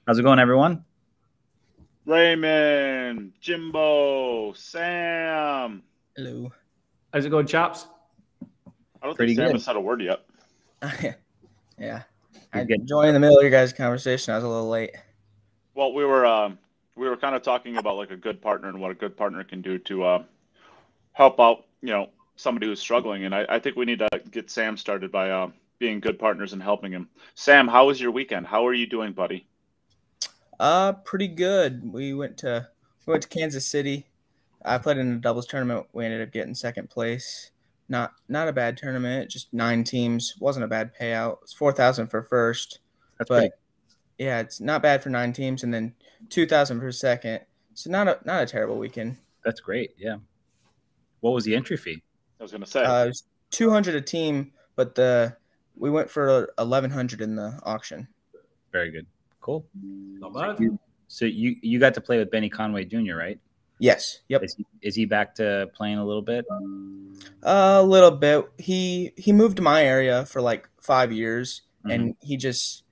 How's it going, everyone? Raymond, Jimbo, Sam. Hello. How's it going, chaps? I don't think Pretty Sam good. has said a word yet. Yeah. He's I getting- joined in the middle of your guys' conversation. I was a little late. Well, we were kind of talking about like a good partner and what a good partner can do to help out, somebody who's struggling. And I think we need to get Sam started by being good partners and helping him. Sam, how was your weekend? How are you doing, buddy? Pretty good. We went to Kansas City. I played in a doubles tournament. We ended up getting second place. Not a bad tournament. Just 9 teams. Wasn't a bad payout. It's 4,000 for first. That's But pretty. yeah, it's not bad for 9 teams, and then 2,000 for second. So not a terrible weekend. That's great. Yeah. What was the entry fee? I was gonna say. It was 200 a team, but we went for 1,100 in the auction. Very good. Cool. Not bad. So you got to play with Benny Conway Jr., right? Yes. Yep. Is he back to playing a little bit? A little bit. He moved to my area for like 5 years, and he just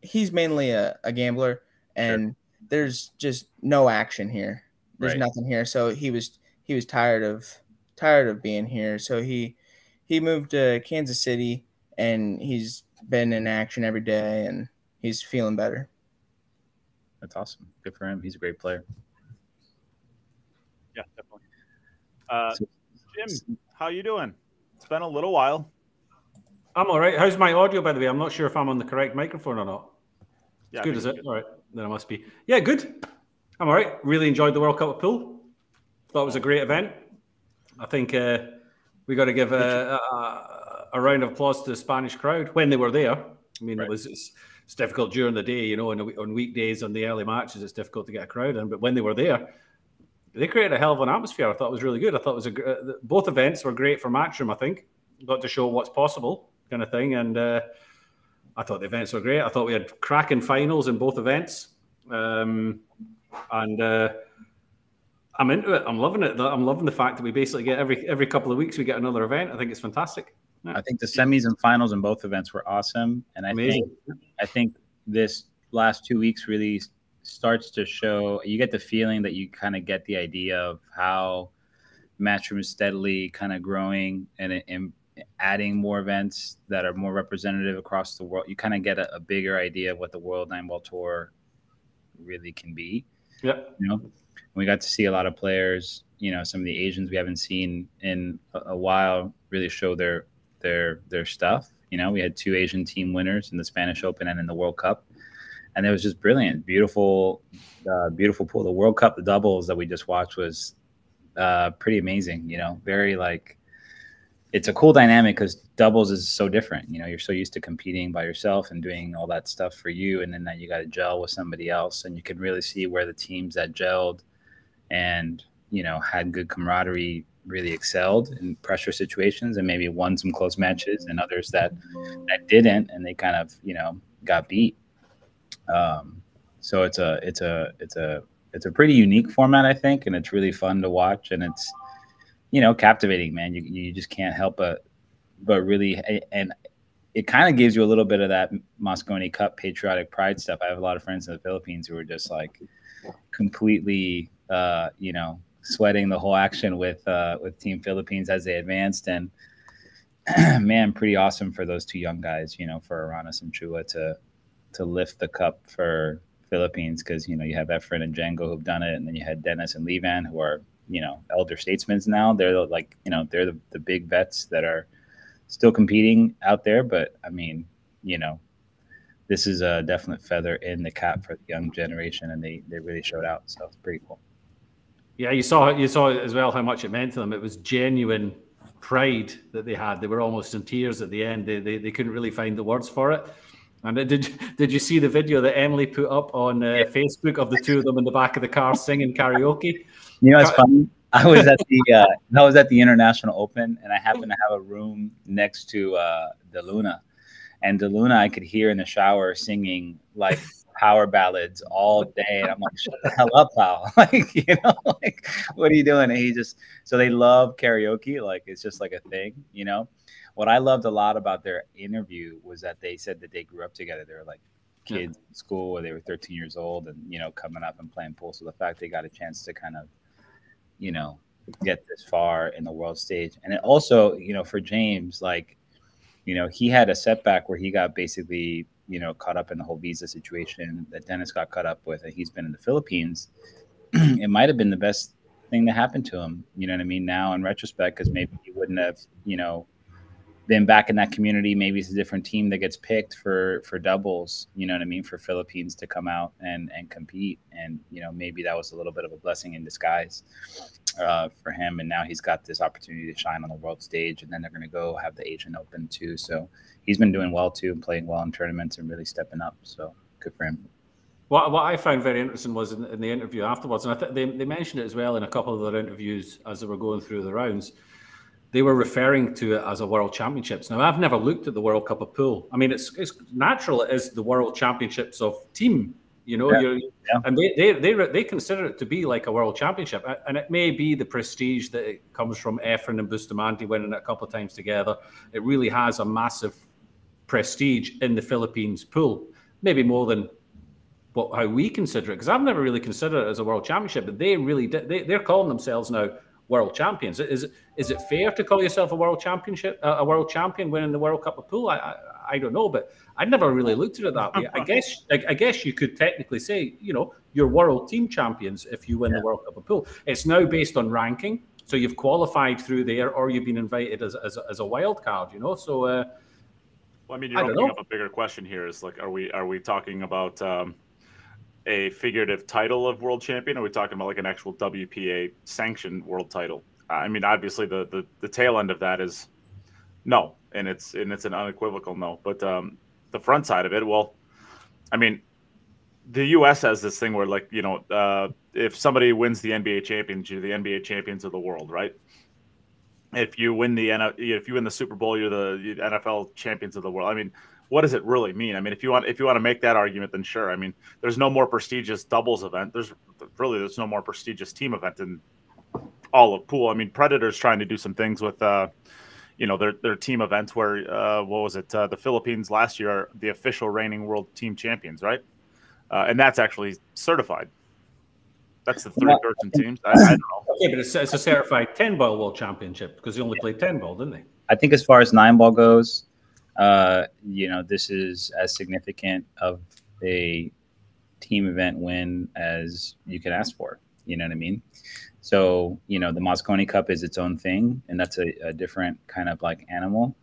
he's mainly a gambler, and there's just no action here. There's nothing here, so he was tired of being here. So he moved to Kansas City, and he's been in action every day, and he's feeling better. That's awesome. Good for him. He's a great player. Yeah, definitely. Jim, how you doing? It's been a little while. I'm all right. How's my audio, by the way? I'm not sure if I'm on the correct microphone or not. Yeah, It's good, is it? All right. Then I must be. Yeah, good. I'm all right. Really enjoyed the World Cup of Pool. Thought it was a great event. I think we got to give a round of applause to the Spanish crowd when they were there. I mean, it's difficult during the day, on weekdays on the early matches, it's difficult to get a crowd in. But when they were there, they created a hell of an atmosphere. I thought it was really good. I thought both events were great for Matchroom, I think. Got to show what's possible kind of thing. And I thought the events were great. I thought we had cracking finals in both events. I'm into it. I'm loving it. I'm loving the fact that we basically get every couple of weeks we get another event. I think it's fantastic. I think the semis and finals in both events were awesome. And I think this last 2 weeks really starts to show, you get the feeling that you kind of get the idea of how Matchroom is steadily kind of growing and adding more events that are more representative across the world. You kind of get a bigger idea of what the World 9-Ball Tour really can be. Yeah. We got to see a lot of players, some of the Asians we haven't seen in a while really show their stuff. We had 2 Asian team winners in the Spanish Open and in the World Cup. And it was just brilliant, beautiful pool. The World Cup, the doubles that we just watched was pretty amazing. Very it's a cool dynamic because doubles is so different. You're so used to competing by yourself and doing all that stuff for you, and then you got to gel with somebody else, and you can really see where the teams that gelled and had good camaraderie really excelled in pressure situations and maybe won some close matches, and others that didn't, and they kind of got beat. So it's a pretty unique format, I think, and it's really fun to watch, and it's captivating, man. You just can't help but really, and it kind of gives you a little bit of that Moscone Cup patriotic pride stuff. I have a lot of friends in the Philippines who are just like completely sweating the whole action with Team Philippines as they advanced, and man, pretty awesome for those 2 young guys, for Aranas and Chua to lift the cup for Philippines, because you have Efren and Django who've done it, and then you had Dennis and Levan who are elder statesmen now. They're they're the big vets that are still competing out there. But I mean, this is a definite feather in the cap for the young generation, and they really showed out. So it's pretty cool. Yeah, you saw as well how much it meant to them. It was genuine pride that they had. They were almost in tears at the end. They couldn't really find the words for it. And did you see the video that Emily put up on Facebook of the 2 of them in the back of the car singing karaoke? It's funny. I was at the International Open, and I happened to have a room next to De Luna, and De Luna I could hear in the shower singing like power ballads all day, and I'm like, shut the hell up, pal! What are you doing? And so they love karaoke, like it's just like a thing, What I loved a lot about their interview was that they said that they grew up together. They were like kids in school where they were 13 years old and, you know, coming up and playing pool. So the fact they got a chance to kind of, you know, get this far in the world stage. And it also, you know, for James, like, you know, he had a setback where he got basically, you know, caught up in the whole visa situation that Dennis got caught up with, and he's been in the Philippines. It might have been the best thing that happened to him, you know what I mean, now in retrospect, because maybe he wouldn't have, you know, been back in that community. Maybe it's a different team that gets picked for doubles, you know what I mean, for Philippines to come out and compete. And, you know, maybe that was a little bit of a blessing in disguise for him. And now he's got this opportunity to shine on the world stage, and then they're going to go have the Asian Open too. So he's been doing well too, and playing well in tournaments and really stepping up. So good for him. What I found very interesting was in the interview afterwards, and I think they mentioned it as well in a couple of their interviews as they were going through the rounds. They were referring to it as a World Championships. Now, I've never looked at the World Cup of Pool. I mean, it's natural it is the World Championships of team, you know, and they consider it to be like a World Championship. And it may be the prestige that it comes from Efren and Bustamante winning it a couple of times together. It really has a massive prestige in the Philippines pool, maybe more than how we consider it, because I've never really considered it as a World Championship, but they really did. They're calling themselves now World Champions. Is it fair to call yourself a World Championship, a World Champion winning the World Cup of Pool? I don't know, but I'd never really looked at it that way. I guess you could technically say, you know, you're World Team Champions if you win the World Cup of Pool. It's now based on ranking, so you've qualified through there, or you've been invited as a wild card, you know. So, well, I mean, you're opening up a bigger question here. Is like, are we talking about a figurative title of world champion? Or are we talking about like an actual WPA sanctioned world title? I mean, obviously the tail end of that is no, and it's an unequivocal no. But the front side of it, well, I mean, the U.S. has this thing where, like, you know, if somebody wins the NBA championship, you're the NBA champions of the world, right? If you win the Super Bowl, you're the NFL champions of the world. I mean, what does it really mean? I mean, if you want to make that argument, then sure. I mean, there's no more prestigious doubles event. There's no more prestigious team event in all of pool. I mean, Predator's trying to do some things with, you know, their team events where, what was it? The Philippines last year are the official reigning world team champions, right? And that's actually certified. That's the 30-person teams. I don't know. Okay, but it's a certified 10-ball world championship because they only played 10-ball, didn't they? I think as far as 9-ball goes, you know, this is as significant of a team event win as you can ask for. You know what I mean? So, you know, the Mosconi Cup is its own thing, and that's a different kind of like animal.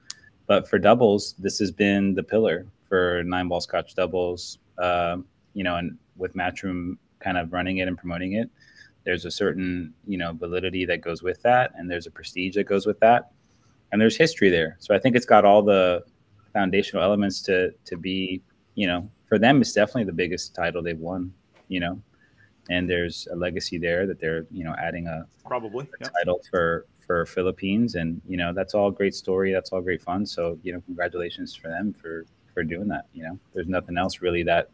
But for doubles, this has been the pillar for 9-ball Scotch doubles, you know, and with Matchroom kind of running it and promoting it, there's a certain, you know, validity that goes with that, and there's a prestige that goes with that, and there's history there. So I think it's got all the foundational elements to be, you know, for them, it's definitely the biggest title they've won, you know, and there's a legacy there that they're, you know, adding a title for Philippines. And, you know, that's all great story. That's all great fun. So, you know, congratulations for them for doing that. You know, there's nothing else really that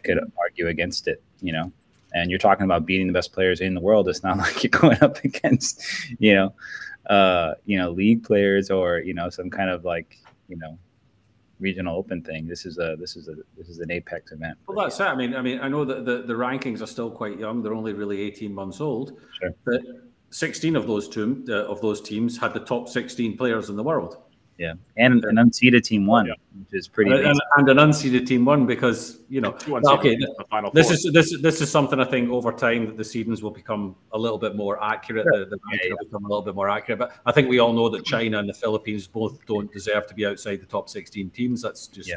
could argue against it, you know, and you're talking about beating the best players in the world. It's not like you're going up against, you know, league players or, you know, some kind of like, you know, regional open thing. This is an apex event. Well, that's it. I mean, I know that the rankings are still quite young. They're only really 18 months old. Sure. But 16 of those teams had the top 16 players in the world. Yeah, and an unseeded team won, which is pretty. And an unseeded team won because, you know, okay, this is something I think over time that the seedings will become a little bit more accurate. Sure. The ranking will become a little bit more accurate. But I think we all know that China and the Philippines both don't deserve to be outside the top 16 teams. That's just,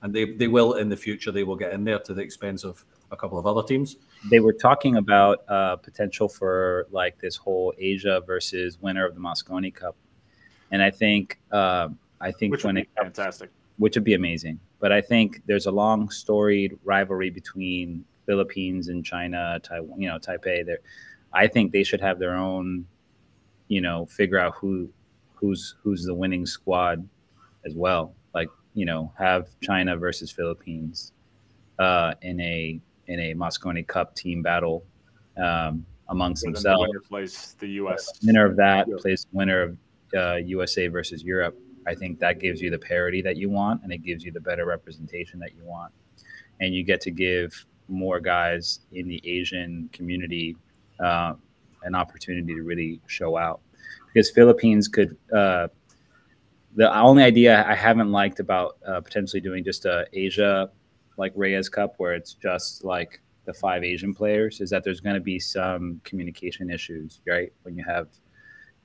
and they will in the future. They will get in there to the expense of a couple of other teams. They were talking about potential for like this whole Asia versus winner of the Mosconi Cup. And I think which would be fantastic, which would be amazing. But I think there's a long storied rivalry between Philippines and China, Taiwan, you know, Taipei. There, I think they should have their own, you know, figure out who's the winning squad as well. Like, you know, have China versus Philippines in a Mosconi Cup team battle amongst themselves. The winner plays the U.S. Winner of that plays winner of USA versus Europe. I think that gives you the parity that you want, and it gives you the better representation that you want. and you get to give more guys in the Asian community an opportunity to really show out. Because Philippines could the only idea I haven't liked about potentially doing just a Asia like Reyes Cup where it's just like the 5 Asian players is that there's going to be some communication issues, right? When you have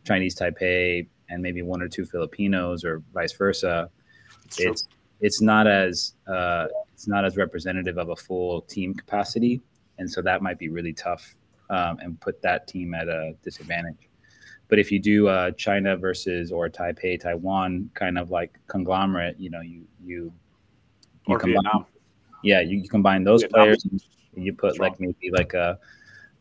Chinese Taipei and maybe 1 or 2 Filipinos or vice versa, it's not as representative of a full team capacity, and so that might be really tough and put that team at a disadvantage. But if you do China versus or Taipei, Taiwan kind of like conglomerate, you or combine, Vietnam. Yeah, you combine those Vietnam. players and you put like maybe like a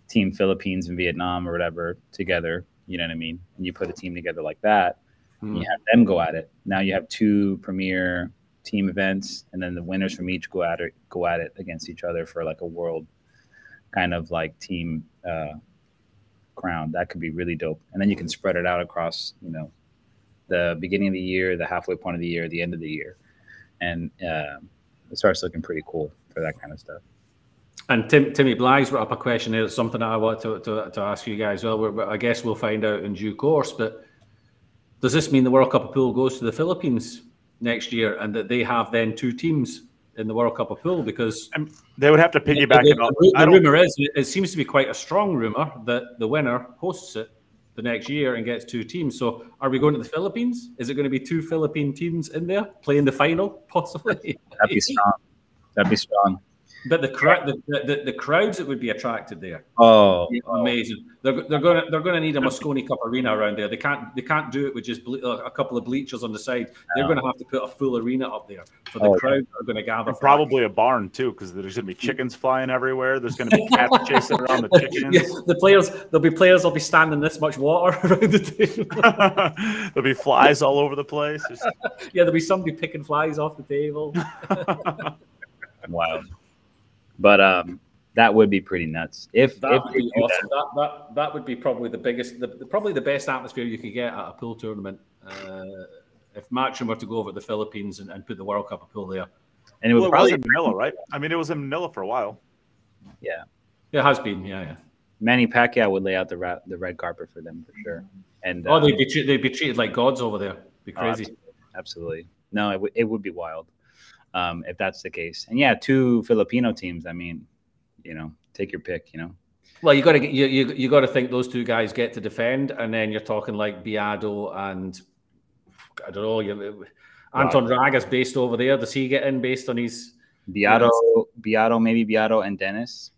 team Philippines and Vietnam or whatever together, you know what I mean? And you put a team together like that, and you have them go at it. Now you have 2 premier team events, and then the winners from each go at it against each other for like a world kind of like team crown. That could be really dope. And then you can spread it out across, the beginning of the year, the halfway point of the year, the end of the year. And it starts looking pretty cool for that kind of stuff. And Timmy Bly's brought up a question here. It's something that I want to ask you guys. Well, I guess we'll find out in due course. But does this mean the World Cup of Pool goes to the Philippines next year, and that they have then 2 teams in the World Cup of Pool? Because they would have to piggyback it up. The rumor is, it seems to be quite a strong rumor that the winner hosts it the next year and gets 2 teams. So are we going to the Philippines? Is it going to be 2 Philippine teams in there playing the final, possibly? That'd be strong. That'd be strong. But the crowds that would be attracted there, amazing. They're going to need a Moscone Cup arena around there. They can't do it with just a couple of bleachers on the side. They're going to have to put a full arena up there for the crowd that are going to gather. And probably a barn too, because there's going to be chickens flying everywhere. There's going to be cats chasing around the chickens. Yeah, there'll be standing this much water around the table. There'll be flies all over the place. There'll be somebody picking flies off the table. Wild. But that would be pretty nuts. That would be awesome. That would be probably the biggest, probably the best atmosphere you could get at a pool tournament. If Matchroom were to go over to the Philippines and put the World Cup of Pool there, and it was in Manila, right? I mean, it was in Manila for a while. Yeah, it has been. Yeah. Manny Pacquiao would lay out the red carpet for them for sure. And they'd be treated like gods over there. It'd be crazy. Absolutely. No, it would be wild. If that's the case. And 2 Filipino teams, I mean, take your pick, Well, you got to think those 2 guys get to defend, and then you're talking like Biado and I don't know, Anton Raga's based over there. Does he get in based on his Biado and Dennis?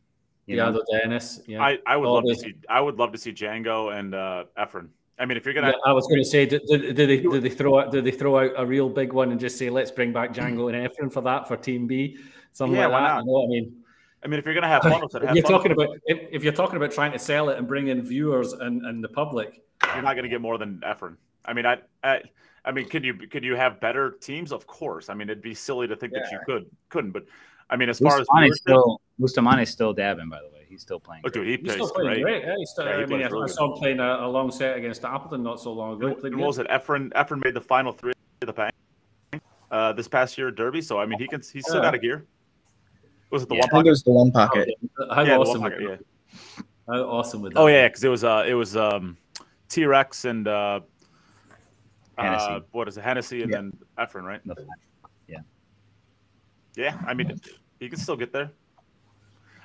Dennis. Yeah. I would love to see Django and Efren. I mean, if you're gonna, I was going to say, did they throw out a real big one and just say, let's bring back Django and Efren for Team B, something like that? You know what I mean? I mean, if you're gonna have fun with it, if you're talking about trying to sell it and bring in viewers and the public, you're not going to get more than Efren. I mean, I mean, could you have better teams? Of course. I mean, it'd be silly to think that you couldn't. But I mean, as far as Bustamante is still dabbing, by the way. He's still playing. Oh, dude, he's still playing great. Yeah, I saw him playing a long set against Appleton not so long ago. What was it? Efren made the final 3 of the Pang this past year at Derby. So I mean, he's still got a gear. Was it the one pocket? I think it was the one pocket. How awesome! How awesome with that? Oh yeah, because it was T-Rex and Hennessy. What is it? Hennessy and then Efren, right? Yeah. I mean, he can still get there.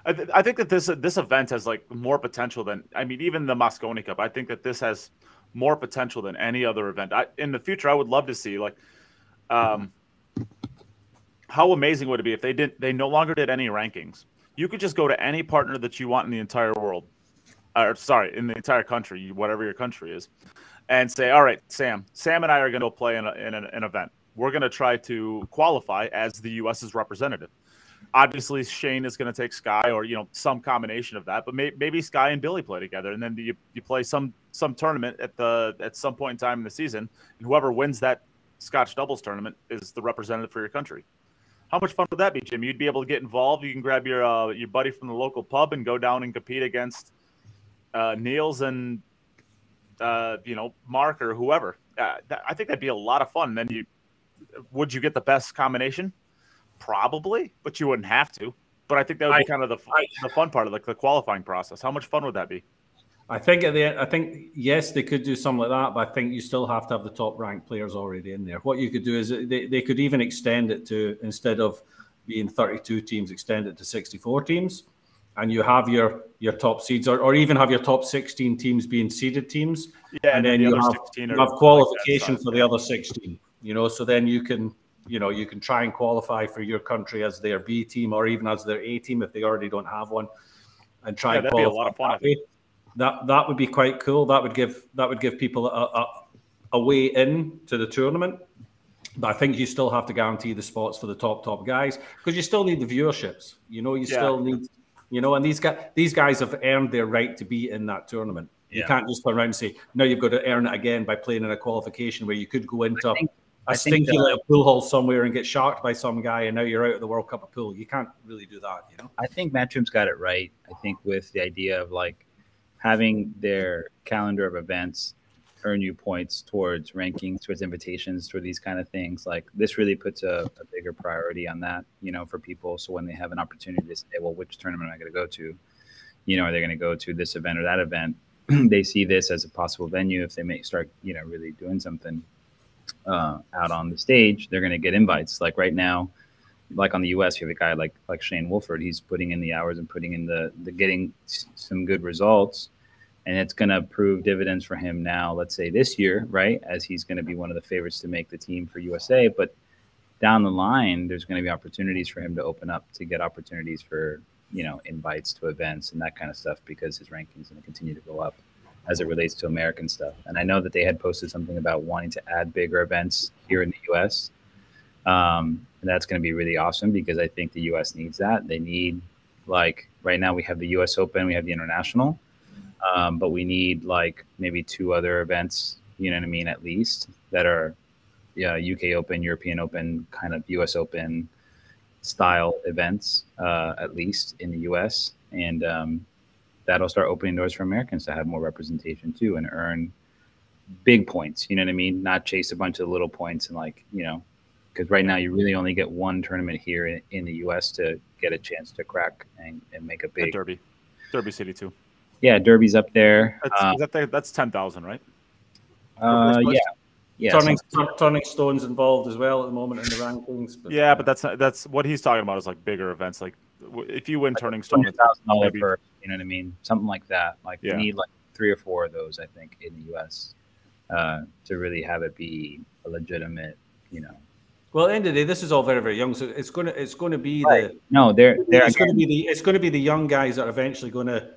I think that this event has like more potential than, I mean, even the Moscone Cup. I think that this has more potential than any other event. In the future, I would love to see like, how amazing would it be if they no longer did any rankings? You could just go to any partner that you want in the entire world, in the entire country, whatever your country is, and say, all right, Sam and I are going to play in an event. We're going to try to qualify as the U.S.'s representative. Obviously, Shane is going to take Sky or, some combination of that, but maybe Sky and Billy play together, and then you play some tournament at some point in time in the season, and whoever wins that Scotch doubles tournament is the representative for your country. How much fun would that be, Jim? You'd be able to get involved. You can grab your buddy from the local pub and go down and compete against Niels and Mark or whoever. I think that'd be a lot of fun. Then would you get the best combination? Probably, but you wouldn't have to. But I think that would be kind of the fun part of like the qualifying process. How much fun would that be? I think at the end, I think yes, they could do something like that, but I think you still have to have the top ranked players already in there. What you could do is they could even extend it to, instead of being 32 teams, extend it to 64 teams, and you have your top seeds, or even have your top 16 teams being seeded teams, yeah, and then you have qualification for the other 16. So then you can try and qualify for your country as their B team or even as their A team if they already don't have one, and try and that'd qualify. Be a lot of fun. I think. That would be quite cool. That would give people a way in to the tournament. But I think you still have to guarantee the spots for the top guys, because you still need the viewerships. Still need, and these guys have earned their right to be in that tournament. You can't just turn around and say, no, you've got to earn it again by playing in a qualification where you could go into a stinky little pool hall somewhere and get sharked by some guy, and now you're out of the World Cup of Pool. You can't really do that, I think Matchroom's got it right. I think with the idea of like having their calendar of events earn you points towards rankings, towards invitations, toward these kind of things. Like this really puts a bigger priority on that, for people. So when they have an opportunity to say, well, which tournament am I going to go to? Are they going to go to this event or that event? They see this as a possible venue. If they may start, really doing something out on the stage, they're going to get invites. Like right now, like on the US, you have a guy like Shane Wolford. He's putting in the hours and putting in the getting some good results. And it's going to prove dividends for him now, let's say this year, right? As he's going to be one of the favorites to make the team for USA. But down the line, there's going to be opportunities for him to open up to get opportunities for, invites to events and that kind of stuff, because his rankings is going to continue to go up as it relates to American stuff. And I know that they had posted something about wanting to add bigger events here in the US. And that's going to be really awesome, because I think the US needs that. They need, like, right now we have the US Open, we have the International. But we need like maybe 2 other events, at least, that are UK Open, European Open, kind of US Open style events, at least in the US. And that'll start opening doors for Americans to have more representation too, and earn big points, not chase a bunch of little points and because right now you really only get one tournament here in the US to get a chance to crack and make a big Derby City too. Yeah, Derby's up there. That's 10,000, right? Yeah. Turning Stone's involved as well at the moment in the rankings. But that's what he's talking about is like bigger events. Like if you win Turning Stone, $100,000 per, something like that. Like you need like 3 or 4 of those, I think, in the US to really have it be a legitimate, Well, at the end of the day, this is all very, very young. So it's going to be it's going to be the young guys that are eventually going to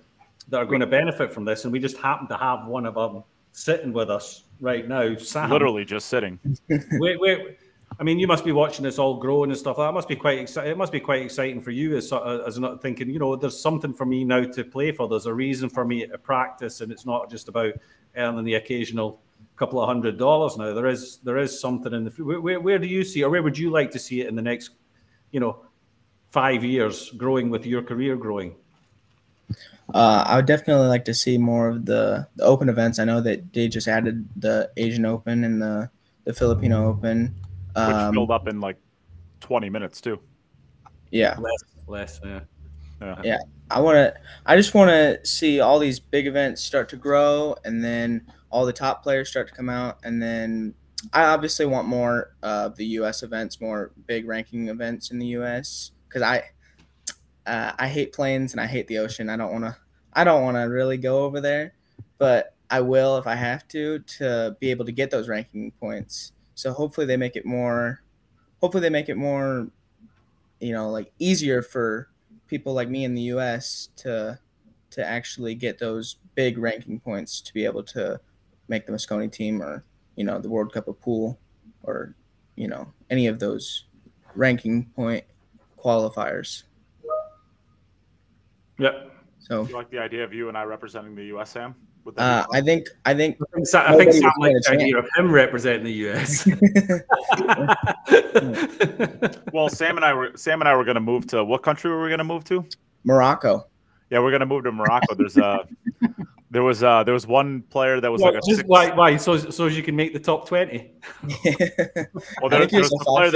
benefit from this, and we just happen to have one of them sitting with us right now. Sam, literally just sitting. I mean, you must be watching this all growing and stuff. That must be quite exciting. It must be quite exciting for you as not thinking, there's something for me now to play for. There's a reason for me to practice, and it's not just about earning the occasional couple of $100 now. There is something in the where do you see, or where would you like to see it in the next 5 years growing, with your career growing? I would definitely like to see more of the open events. I know that they just added the Asian Open and the Filipino Open, which filled up in like 20 minutes too. Yeah, less. Yeah. I just want to see all these big events start to grow, and then all the top players start to come out, and then I obviously want more of the U.S. events, more big ranking events in the U.S. because I hate planes and I hate the ocean. I don't want to really go over there, but I will if I have to be able to get those ranking points. So hopefully they make it more, like easier for people like me in the US to actually get those big ranking points to be able to make the Moscone team, or, the World Cup of Pool, or, any of those ranking point qualifiers. Yep. So you like the idea of you and I representing the US, Sam? I think Sam likes the idea of him representing the US. Well, Sam and I were going to move to, what country were we going to move to? Morocco. Yeah, we're going to move to Morocco. There was one player that was why so as you can make the top 20. Well, there was a player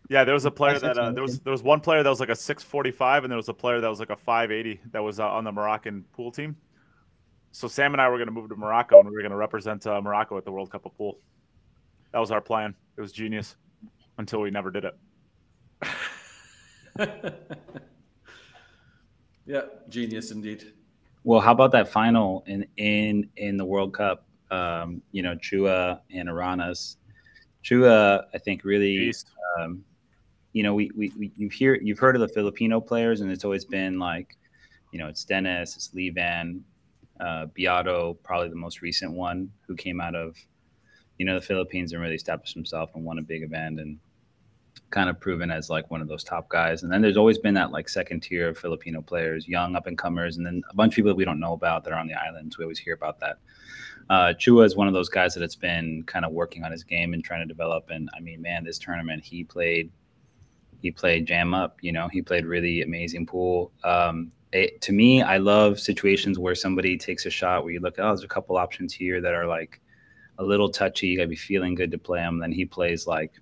Yeah, there was a player that there was one player that was like a 645, and there was a player that was like a 580 that was on the Moroccan pool team. So Sam and I were going to move to Morocco, and we were going to represent Morocco at the World Cup of Pool. That was our plan. It was genius until we never did it. Yeah, genius indeed. Well, how about that final in the World Cup? You know, Chua and Aranas. Chua, I think, really. You know, you've heard of the Filipino players, and it's always been like, you know, it's Dennis, it's Lee Van, Beato, probably the most recent one who came out of, you know, the Philippines and really established himself and won a big event and kind of proven as like one of those top guys. And then there's always been that like second tier of Filipino players, young up and comers, and then a bunch of people that we don't know about that are on the islands. We always hear about that. Chua is one of those guys that it's been kind of working on his game and trying to develop. And I mean, man, this tournament he played jam up. You know, he played really amazing pool. To me, I love situations where somebody takes a shot where you look, oh, there's a couple options here that are like a little touchy. You gotta be feeling good to play them. Then he plays like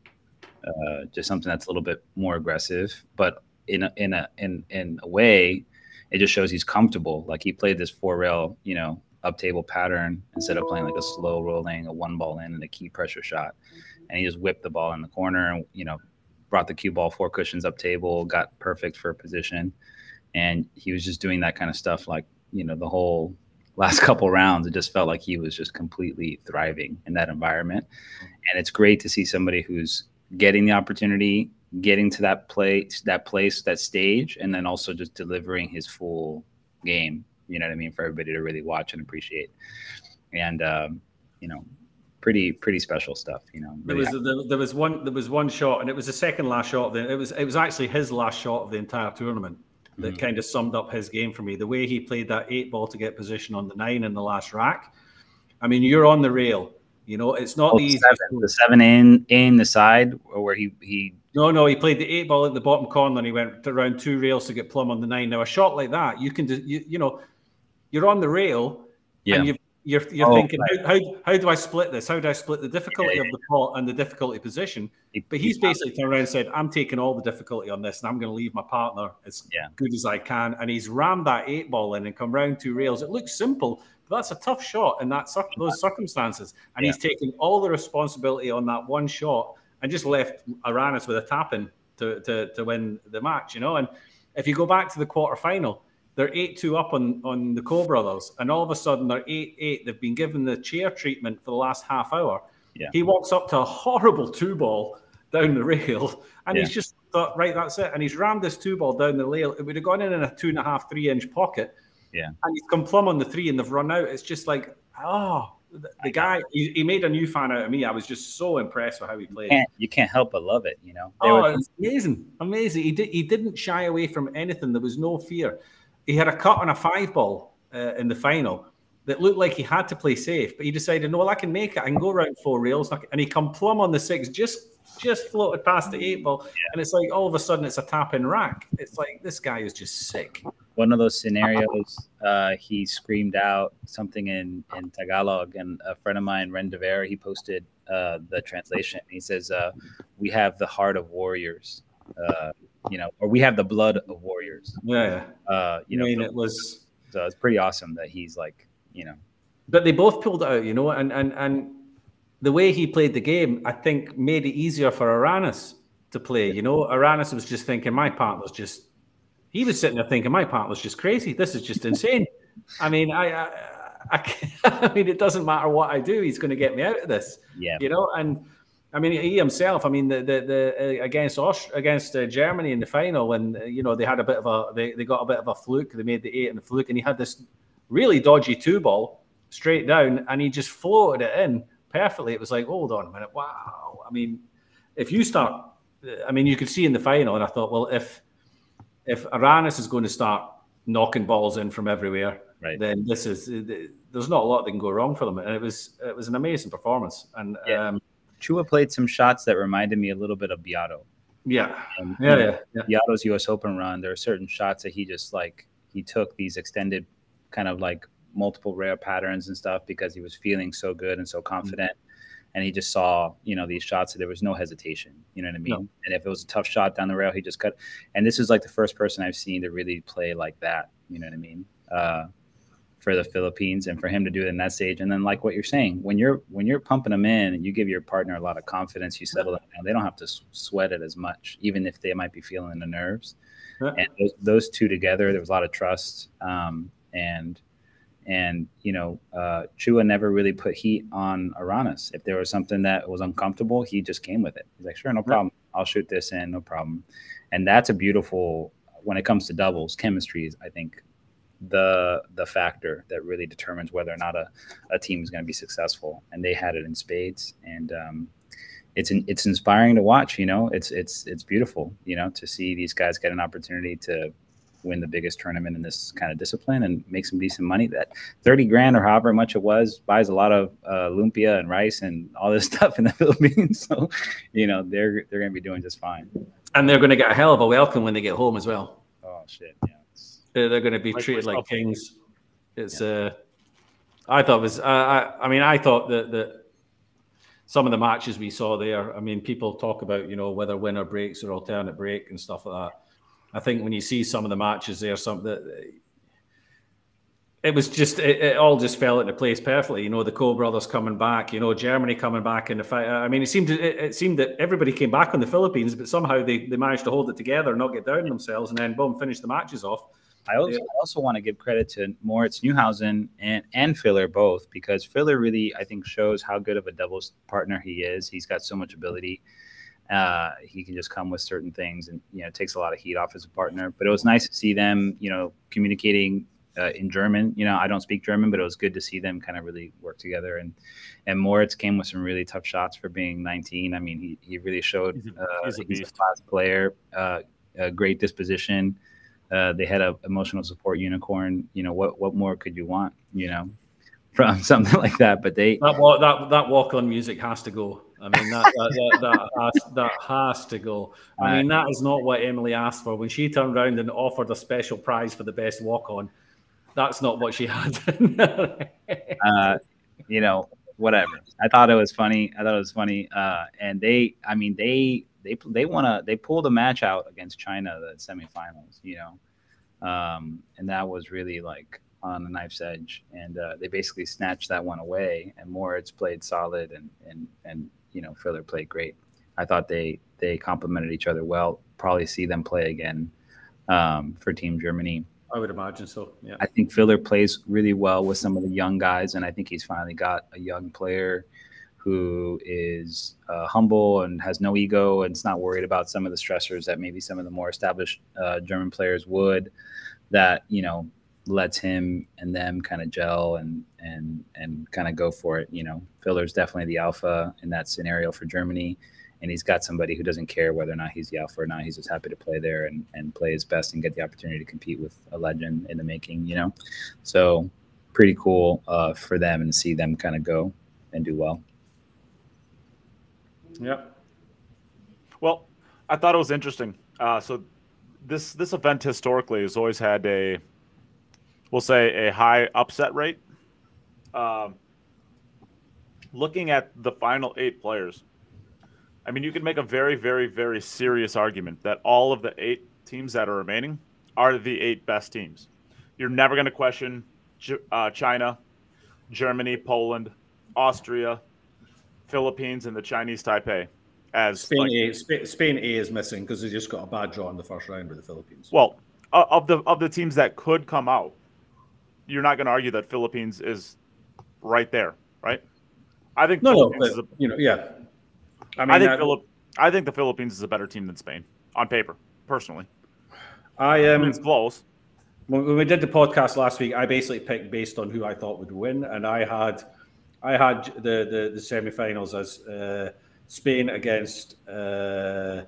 just something that's a little bit more aggressive, but in a way, it just shows he's comfortable. Like he played this 4-rail, you know, up table pattern instead of playing like a slow rolling, a one ball in and a key pressure shot. And he just whipped the ball in the corner and, you know, brought the cue ball 4 cushions up table, got perfect for position. And he was just doing that kind of stuff. Like, you know, the whole last couple rounds, it just felt like he was just completely thriving in that environment. And it's great to see somebody who's getting the opportunity, getting to that place, that stage, and then also just delivering his full game, you know what I mean, for everybody to really watch and appreciate. And, you know, pretty special stuff, you know. Really there was one shot, and it was the second last shot. It was actually his last shot of the entire tournament that kind of summed up his game for me. The way he played that 8 ball to get position on the 9 in the last rack. I mean, you're on the rail. You know, it's not the 7 in the side, or where he No, he played the 8 ball at the bottom corner, and he went around 2 rails to get plumb on the 9. Now, a shot like that, you can you know, you're on the rail, and you're thinking, right. how do I split this? How do I split the difficulty of the pot and the difficulty position? But he's basically turned around and said, I'm taking all the difficulty on this, and I'm going to leave my partner as good as I can. And he's rammed that 8 ball in and come round 2 rails. It looks simple, but that's a tough shot in those circumstances. And he's taking all the responsibility on that one shot and just left Aranas with a tap-in to win the match, you know. And if you go back to the quarterfinal, they're 8-2 up on the Cole brothers, and all of a sudden they're 8-8. They've been given the chair treatment for the last half hour. Yeah. He walks up to a horrible 2 ball down the rail, and he's just thought, right, that's it. And he's rammed this 2 ball down the rail. It would have gone in a 2.5, 3-inch pocket. Yeah. And he's come plumb on the 3, and they've run out. It's just like, the guy, he made a new fan out of me. I was just so impressed with how he played. You can't help but love it, you know. It's amazing. He didn't shy away from anything. There was no fear. He had a cut on a 5 ball in the final that looked like he had to play safe, but he decided, no, well, I can make it. I can go around 4 rails. And he come plumb on the 6, just floated past the 8 ball. And it's like, all of a sudden, it's a tap-in rack. It's like, this guy is just sick. One of those scenarios, he screamed out something in Tagalog, and a friend of mine, Ren Devere, he posted the translation. He says, we have the heart of warriors. You know, or we have the blood of warriors. Yeah. You know, I mean, it's pretty awesome that he's like, you know. But they both pulled it out, you know, and the way he played the game, I think, made it easier for Aranas to play. You know, Aranas was just thinking, he was sitting there thinking, my partner's just crazy. This is just insane. I mean, I mean, it doesn't matter what I do, he's going to get me out of this. Yeah. You know, and I mean, he himself. I mean, the against Germany in the final, when you know they had they got a bit of a fluke. They made the 8 in the fluke, and he had this really dodgy 2 ball straight down, and he just floated it in perfectly. It was like, hold on a minute, wow. I mean, if you start, I mean, you could see in the final, and I thought, well, if Aranas is going to start knocking balls in from everywhere, right, then there's not a lot that can go wrong for them, and it was an amazing performance. And Chua played some shots that reminded me a little bit of Beato. Yeah. Beato's U.S. Open run, there are certain shots that he just like, he took these extended kind of like multiple rare patterns and stuff because he was feeling so good and so confident. and he just saw, these shots. So there was no hesitation. You know what I mean? No. And if it was a tough shot down the rail, he just cut. And this is like the first person I've seen to really play like that. You know what I mean? For the Philippines, and for him to do it in that stage. And then, like what you're saying, when you're pumping them in, you give your partner a lot of confidence. You settle them down. They don't have to sweat it as much, even if they might be feeling the nerves. And those two together, there was a lot of trust. And Chua never really put heat on Aranas. If there was something that was uncomfortable, he just came with it. He's like, sure, no problem. I'll shoot this in, no problem. And that's a beautiful, when it comes to doubles, chemistry is, I think, the factor that really determines whether or not a team is going to be successful. And they had it in spades. And it's inspiring to watch. It's beautiful, to see these guys get an opportunity to win the biggest tournament in this kind of discipline and make some decent money. That 30 grand or however much it was buys a lot of lumpia and rice and all this stuff in the Philippines. So, they're going to be doing just fine. And they're going to get a hell of a welcome when they get home as well. Oh shit. Yeah. They're going to be treated like kings. It's I thought that some of the matches we saw there, people talk about, whether winner breaks or alternate break and stuff like that. I think when you see some of the matches there, it was just, it all just fell into place perfectly. The Cole brothers coming back, Germany coming back in the fight. It seemed that everybody came back on the Philippines, but somehow they managed to hold it together, not get down on themselves, and then boom, finish the matches off. I also want to give credit to Moritz Neuhausen and Filler both, because Filler really, I think, shows how good of a doubles partner he is. He's got so much ability. He can just come with certain things, and it takes a lot of heat off as a partner. But it was nice to see them, communicating in German. I don't speak German, but it was good to see them kind of really work together. And Moritz came with some really tough shots for being 19. He really showed he's a class player, a great disposition. They had an emotional support unicorn. What more could you want? From something like that. But that walk-on music has to go. That has to go. That is not what Emily asked for when she turned around and offered a special prize for the best walk-on. That's not what she had. Whatever. I thought it was funny. And they pulled a match out against China, the semifinals, and that was really like on the knife's edge, and they basically snatched that one away, and Moritz played solid, and Filler played great. I thought they complemented each other well. Probably see them play again for Team Germany. I would imagine so. Yeah. I think Filler plays really well with some of the young guys, and I think he's finally got a young player who is humble and has no ego and is not worried about some of the stressors that maybe some of the more established German players would, that, lets him and them kind of gel and kind of go for it. Filler's definitely the alpha in that scenario for Germany, and he's got somebody who doesn't care whether or not he's the alpha or not. He's just happy to play there and play his best and get the opportunity to compete with a legend in the making, So pretty cool for them, and see them kind of go and do well. Yeah. Well, I thought it was interesting. So this event historically has always had we'll say a high upset rate. Looking at the final 8 players, you could make a very, very, very serious argument that all of the 8 teams that are remaining are the 8 best teams. You're never going to question China, Germany, Poland, Austria, Philippines, and the Chinese Taipei. As Spain A is missing because they just got a bad draw in the first round with the Philippines. Well, of the teams that could come out, you're not going to argue that Philippines is right there, right? I think yeah. I think the Philippines is a better team than Spain on paper, personally. It's close. When we did the podcast last week, I basically picked based on who I thought would win, and I had the semifinals as Spain against. I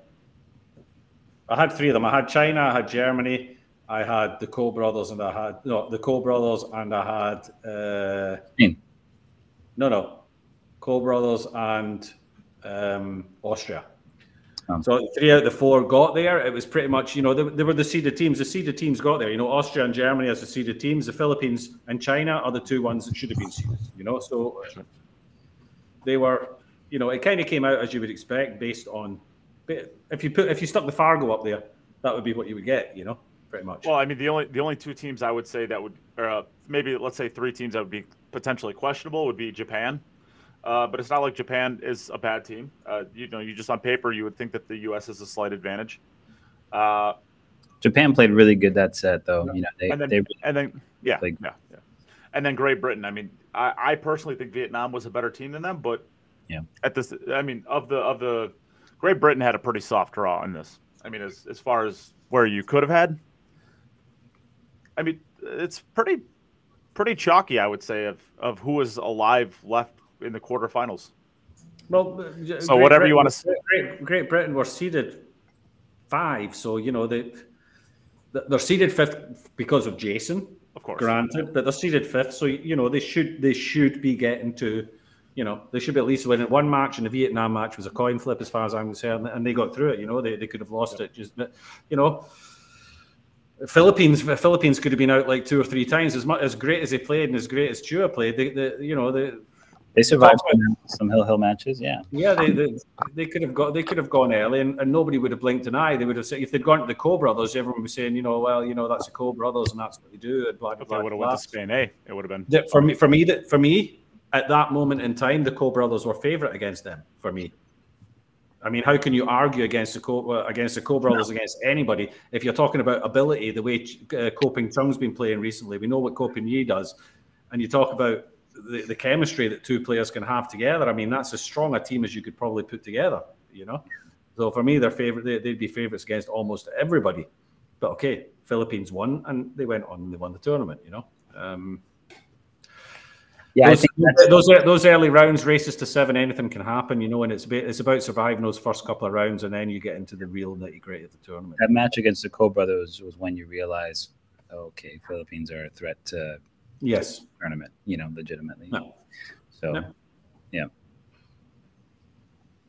had 3 of them. I had China, I had Germany, I had the Cole brothers, and I had Spain. Cole brothers and Austria. So 3 out of the 4 got there. It was pretty much, they were the seeded teams. The seeded teams got there. Austria and Germany as the seeded teams. The Philippines and China are the 2 ones that should have been seeded. So they were you know, it kind of came out as you would expect based on if you stuck the Fargo up there, that would be what you would get, you know, pretty much. Well, I mean, the only two teams I would say that would, or maybe let's say three teams that would be potentially questionable would be Japan. But it's not like Japan is a bad team. You know, you just on paper you would think that the U.S. has a slight advantage. Japan played really good that set, though. You know, yeah. And then Great Britain. I mean, I personally think Vietnam was a better team than them, but yeah, at this, I mean, of the Great Britain had a pretty soft draw in this. I mean, as far as where you could have had, I mean, it's pretty chalky, I would say, of who was alive left in the quarterfinals. Well, so whatever you want to say. Great Britain were seeded 5, so you know they're seeded 5th because of Jason, of course, granted, but they're seeded 5th, so you know they should be getting to, you know, they should be at least winning one match, and the Vietnam match was a coin flip as far as I'm concerned, and they got through it. You know, they could have lost it, just, you know. Philippines could have been out like 2 or 3 times. As great as they played and as great as Chua played, they survived some hill matches. Yeah, they could have gone early, and nobody would have blinked an eye. They would have said, if they'd gone to the Co Brothers, everyone was saying, you know, well, you know, that's the Co Brothers and that's what they do. And blah, blah, if they would have went to Spain, it would have been for me at that moment in time, the Co Brothers were favourite against them. For me. I mean, how can you argue against the Co Brothers against anybody if you're talking about ability? The way Coping Chung's been playing recently, we know what Coping Yi does, and you talk about the chemistry that 2 players can have together. I mean, that's as strong a team as you could probably put together. You know, so for me, they'd be favourites against almost everybody. But okay, Philippines won, and they went on and they won the tournament. You know. Yeah, those early rounds, races to 7, anything can happen, you know, and it's about surviving those first couple of rounds, and then you get into the real nitty-gritty of the tournament. That match against the Co Brothers was when you realize, okay, Philippines are a threat to the tournament, you know, legitimately. No. So, yeah.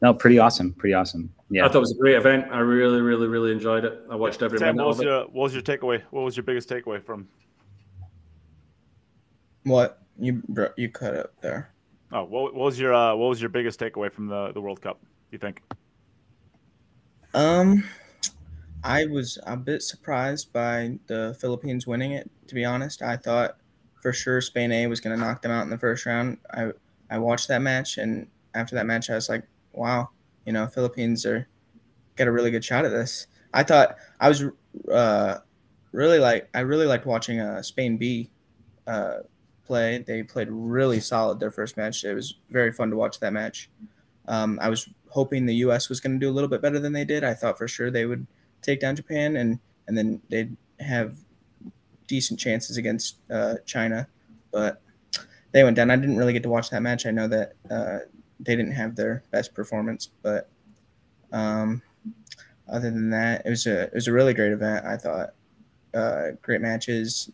No, pretty awesome. Yeah, I thought it was a great event. I really, really, really enjoyed it. I watched every minute of it. What was your takeaway? What was your biggest takeaway from? What? You cut up there. Oh, what was your biggest takeaway from the World Cup, you think? I was a bit surprised by the Philippines winning it, to be honest. I thought for sure Spain A was going to knock them out in the first round. I watched that match, and after that match I was like, wow, you know, Philippines got a really good shot at this. I thought I was really liked watching Spain B play. They played really solid their first match. It was very fun to watch that match. I was hoping the U.S. was going to do a little bit better than they did. I thought for sure they would take down Japan, and then they'd have decent chances against China, but they went down. I didn't really get to watch that match. I know that they didn't have their best performance, but other than that, it was a really great event. I thought great matches,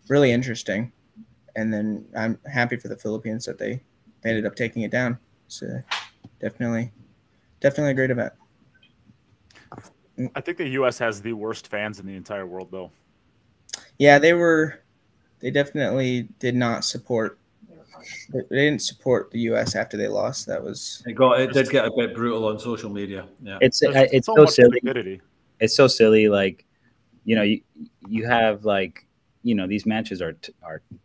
really interesting. And then I'm happy for the Philippines that they ended up taking it down. So definitely a great event. I think the U.S. has the worst fans in the entire world, though. Yeah, they definitely did not support. They didn't support the U.S. after they lost. That was it did get a bit brutal on social media. Yeah, it's so silly. Stupidity. It's so silly. Like, you know, you have like, you know, these matches are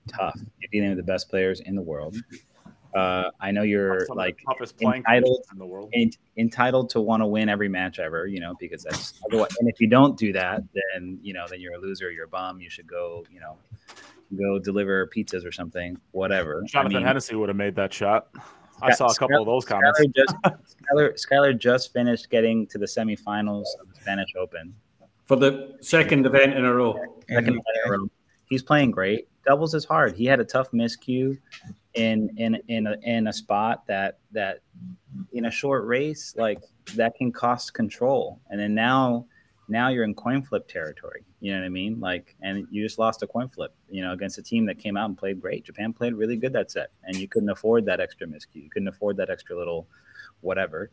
tough. You're dealing with the best players in the world. I know you're like entitled to want to win every match ever, you know, because that's otherwise. And if you don't do that, then you know, then you're a loser. You're a bum. You should go, you know, go deliver pizzas or something, whatever. Jonathan Hennessy would have made that shot. I saw a couple of those comments. Skylar just finished getting to the semifinals of the Spanish Open for the second event in a row. He's playing great. Doubles is hard. He had a tough miscue in a spot that in a short race, like that can cost control. And then now you're in coin flip territory. You know what I mean? Like, and you just lost a coin flip, you know, against a team that came out and played great. Japan played really good that set, and you couldn't afford that extra miscue. You couldn't afford that extra little whatever.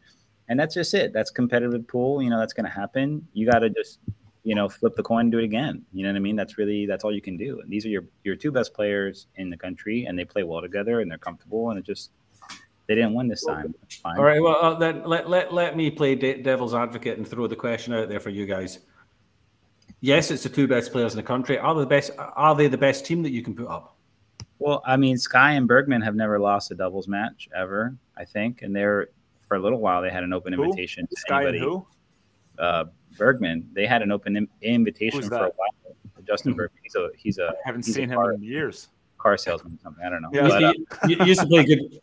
And that's just it. That's competitive pool. You know, that's going to happen. You got to just, you know, flip the coin and do it again. You know what I mean? That's all you can do. And these are your 2 best players in the country, and they play well together and they're comfortable. And it just, They didn't win this time. That's fine. All right. Well, then let me play devil's advocate and throw the question out there for you guys. Yes, it's the two best players in the country. Are they the best team that you can put up? Well, I mean, Sky and Bergman have never lost a doubles match ever, I think, and they're for a little while they had an open invitation to Sky anybody. And who? Bergman. They had an open invitation for a while. Justin Bergman. He's a. I haven't seen him in years. Car salesman or something. I don't know. Yeah, he used to play good.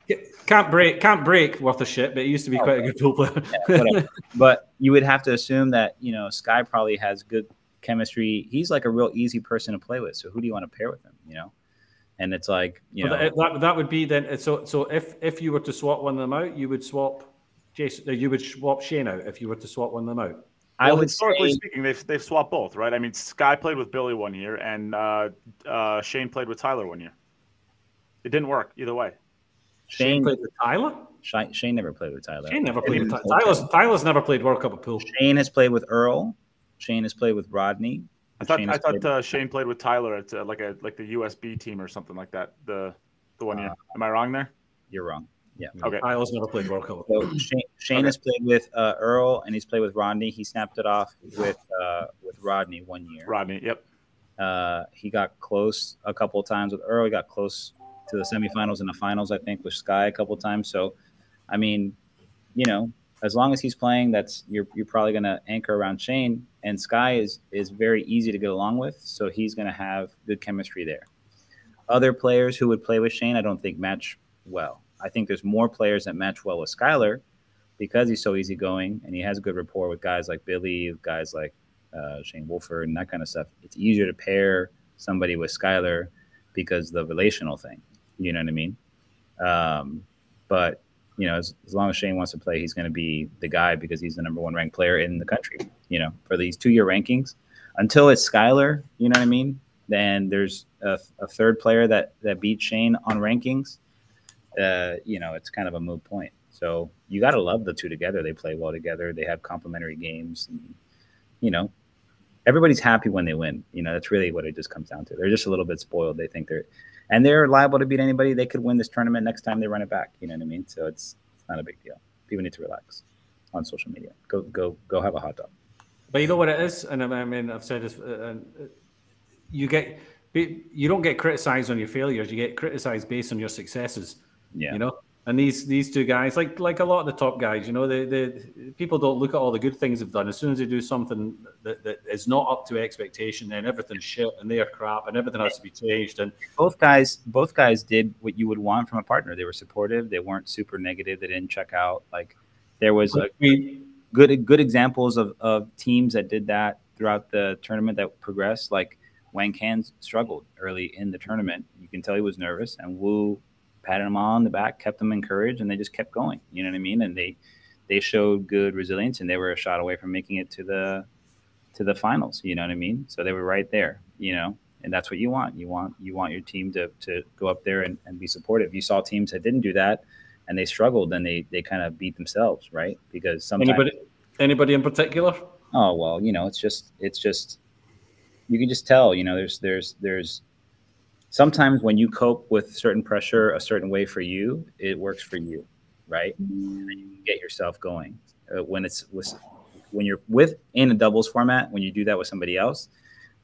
Can't break worth a shit, but he used to be quite a good pool player. Whatever. But you would have to assume that Sky probably has good chemistry. He's like a real easy person to play with. So who do you want to pair with him? And it's like that would be then. So if you were to swap one of them out, you would swap Jason. You would swap Shane out if you were to swap one of them out. I would historically speaking, they've swapped both, right? I mean, Sky played with Billy one year, and Shane played with Tyler one year. It didn't work either way. Shane played with Tyler. Shane never played with Tyler. Shane never played with Tyler. Tyler's never played World Cup of Pool. Shane has played with Earl. Shane has played with Rodney. I thought Shane played with Tyler at like the USB team or something like that. The one year. Am I wrong there? You're wrong. Yeah. Okay. Tyler's never played World Cup. So Shane has played with Earl, and he's played with Rodney. He snapped it off with Rodney one year. Rodney, yep. He got close a couple of times with Earl. He got close to the semifinals and the finals, I think, with Sky a couple of times. So, I mean, as long as he's playing, you're probably going to anchor around Shane. And Sky is very easy to get along with, so he's going to have good chemistry there. Other players who would play with Shane, I don't think match well. I think there's more players that match well with Skylar because he's so easygoing and he has good rapport with guys like Billy, guys like Shane Wolford and that kind of stuff. It's easier to pair somebody with Skylar because the relational thing. You know what I mean? But as long as Shane wants to play, he's going to be the guy because he's the #1 ranked player in the country, for these 2-year rankings. Until it's Skylar, you know what I mean? Then there's a third player that beats Shane on rankings. It's kind of a moot point. So you got to love the two together. They play well together. They have complementary games. And, everybody's happy when they win. That's really what it just comes down to. They're just a little bit spoiled. They think they're liable to beat anybody. They could win this tournament next time they run it back. You know what I mean? So it's not a big deal. People need to relax on social media. Go have a hot dog. But you know what it is? And I mean, I've said this, you don't get criticized on your failures. You get criticized based on your successes. Yeah. And these two guys, like a lot of the top guys, the people don't look at all the good things they've done. As soon as they do something that is not up to expectation, then everything's shit and they are crap and everything has to be changed. And both guys did what you would want from a partner. They were supportive. They weren't super negative. They didn't check out. Like there was good examples of teams that did that throughout the tournament that progressed. Like Wang Kan struggled early in the tournament. You can tell he was nervous, and Wu patted him on the back, kept them encouraged, and they just kept going. You know what I mean? And they showed good resilience, and they were a shot away from making it to the finals. You know what I mean? So they were right there. And that's what you want. You want your team to go up there and be supportive. You saw teams that didn't do that, and they struggled, and they kind of beat themselves, right? Because sometimes anybody in particular? Oh well, it's just you can just tell. There's sometimes when you cope with certain pressure a certain way for you, it works for you, right? And you can get yourself going. When you're in a doubles format, when you do that with somebody else,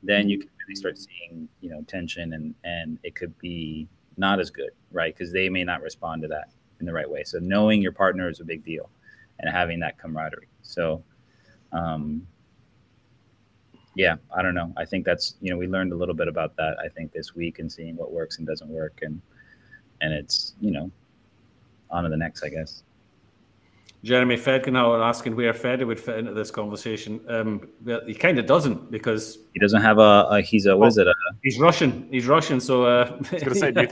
then you can really start seeing, tension and it could be not as good, right? Because they may not respond to that in the right way. So knowing your partner is a big deal and having that camaraderie. So, yeah, I don't know. I think that's, we learned a little bit about that, I think, this week and seeing what works and doesn't work. And it's, on to the next, I guess. Jeremy Fedkin, I was asking where Fed would fit into this conversation. Well, he kind of doesn't because he doesn't have he's Russian. He's Russian. So I was going to say, do you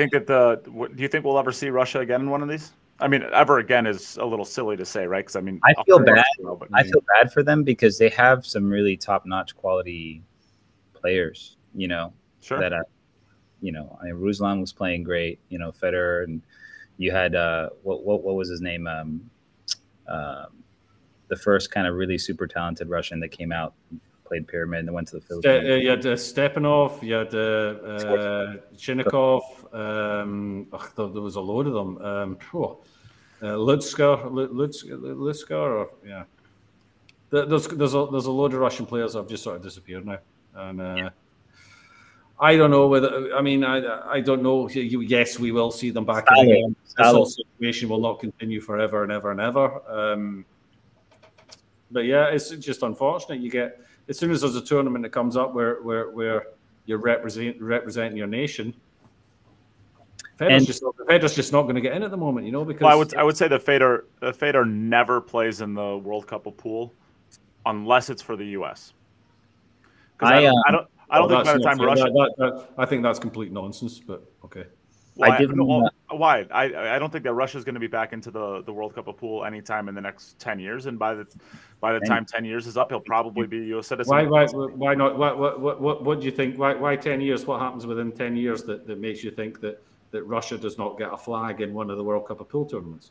think we'll ever see Russia again in one of these? I mean, ever again is a little silly to say, right? Because I mean, I feel bad. I feel bad for them because they have some really top-notch quality players. Sure. That I mean, Ruslan was playing great. Federer, and you had what was his name? The first kind of really super talented Russian that came out, played Pyramid, and went to the Philippines. You had Stepanov, you had Chinnikov. There was a load of them. Lutsker, or yeah. There's a load of Russian players that have just sort of disappeared now, and I don't know whether. I mean, I don't know. Yes, we will see them back in again. This whole situation will not continue forever and ever and ever. But yeah, it's just unfortunate. You get, as soon as there's a tournament that comes up where you're representing your nation, Federer's just not going to get in at the moment, you know. Because I would say the Federer never plays in the World Cup of pool unless it's for the U.S. I don't think by the time Russia. I think that's complete nonsense. But okay. Why? I don't think that Russia is going to be back into the World Cup of pool anytime in the next 10 years. And by the time 10 years is up, he'll probably be a U.S. citizen. Why not? What do you think? Why 10 years? What happens within 10 years that makes you think that Russia does not get a flag in one of the World Cup of pool tournaments?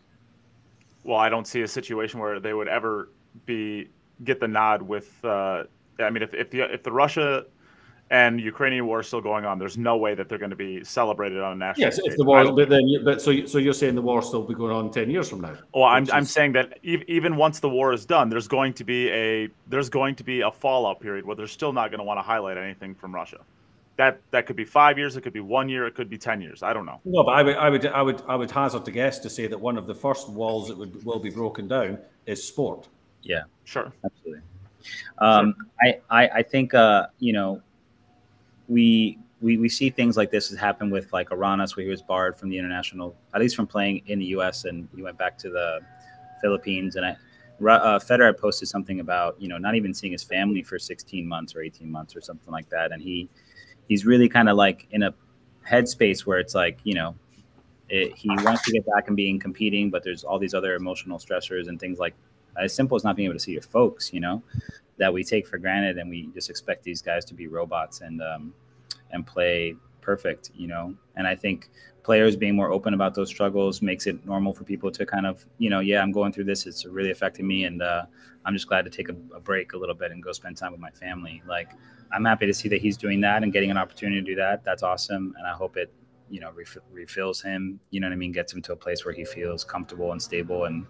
Well, I don't see a situation where they would ever get the nod with. I mean, if the Russia and Ukrainian war is still going on, there's no way that they're going to be celebrated on a national stage. Yes, if the war, so you're saying the war will still be going on 10 years from now? Well, I'm saying that even once the war is done, there's going to be a fallout period where they're still not going to want to highlight anything from Russia. That could be 5 years, it could be 1 year, it could be 10 years. I don't know. No, but I would hazard to guess to say that one of the first walls that will be broken down is sport. Yeah, sure, absolutely. I think you know, we see things like this happen with like Aranas, where he was barred from the international, at least from playing in the U.S. and he went back to the Philippines. And Federer posted something about, you know, not even seeing his family for 16 months or 18 months or something like that. And he's really kind of like in a headspace where it's like, you know, he wants to get back and competing, but there's all these other emotional stressors and things like as simple as not being able to see your folks, you know, that we take for granted, and we just expect these guys to be robots and play perfect, you know. And I think players being more open about those struggles makes it normal for people to kind of, you know, yeah, I'm going through this, it's really affecting me, and I'm just glad to take a break a little bit and go spend time with my family. Like, I'm happy to see that he's doing that and getting an opportunity to do that. That's awesome, and I hope it, you know, refills him, you know what I mean, gets him to a place where he feels comfortable and stable and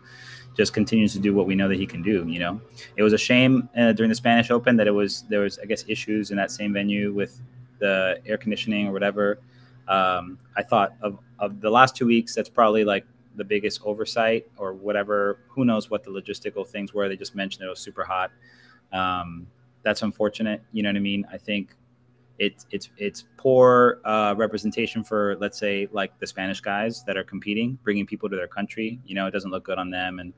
just continues to do what we know that he can do. You know, it was a shame during the Spanish Open that there was, I guess, issues in that same venue with the air conditioning or whatever. I thought of the last 2 weeks, that's probably like the biggest oversight or whatever. Who knows what the logistical things were? They just mentioned it was super hot. That's unfortunate. You know what I mean? I think it's poor representation for, let's say, like the Spanish guys that are competing, bringing people to their country. You know, it doesn't look good on them, and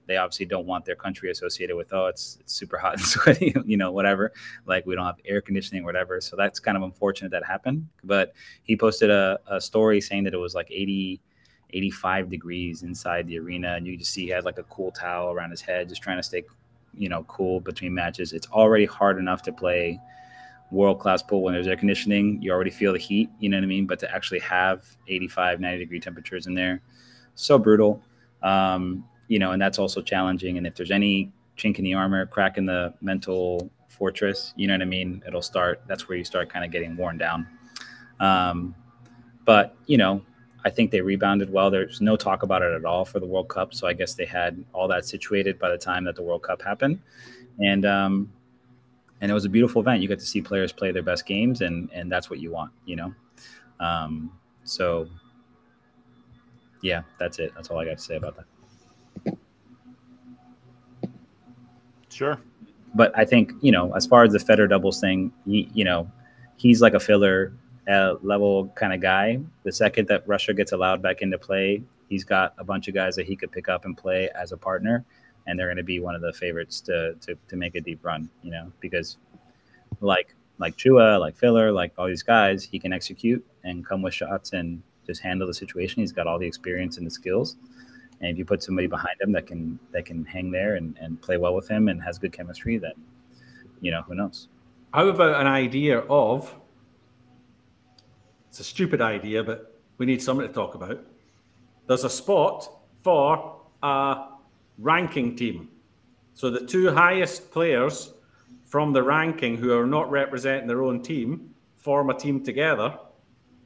they obviously don't want their country associated with, oh, it's super hot and sweaty, you know, whatever. Like, we don't have air conditioning or whatever. So that's kind of unfortunate that happened. But he posted a story saying that it was like 85 degrees inside the arena, and you just see he had like a cool towel around his head, just trying to stay, you know, cool between matches. It's already hard enough to play world-class pool when there's air conditioning. You already feel the heat, you know what I mean? But to actually have 85, 90 degree temperatures in there, so brutal. You know, and that's also challenging. And if there's any chink in the armor, crack in the mental fortress, you know what I mean? That's where you start kind of getting worn down. But, you know, I think they rebounded well. There's no talk about it at all for the World Cup. So I guess they had all that situated by the time that the World Cup happened. And it was a beautiful event. You get to see players play their best games, and that's what you want, you know? So, yeah, that's it. That's all I got to say about that. Sure. But I think, you know, as far as the Federer doubles thing, you know, he's like a filler level kind of guy. The second that Russia gets allowed back into play, he's got a bunch of guys that he could pick up and play as a partner, and they're going to be one of the favorites to make a deep run, you know, because like Chua, like Filler, like all these guys, he can execute and come with shots and just handle the situation. He's got all the experience and the skills. And if you put somebody behind him that can hang there and play well with him and has good chemistry, then, you know, who knows? How about an idea of, it's a stupid idea, but we need something to talk about. There's a spot for a ranking team. So the two highest players from the ranking who are not representing their own team form a team together,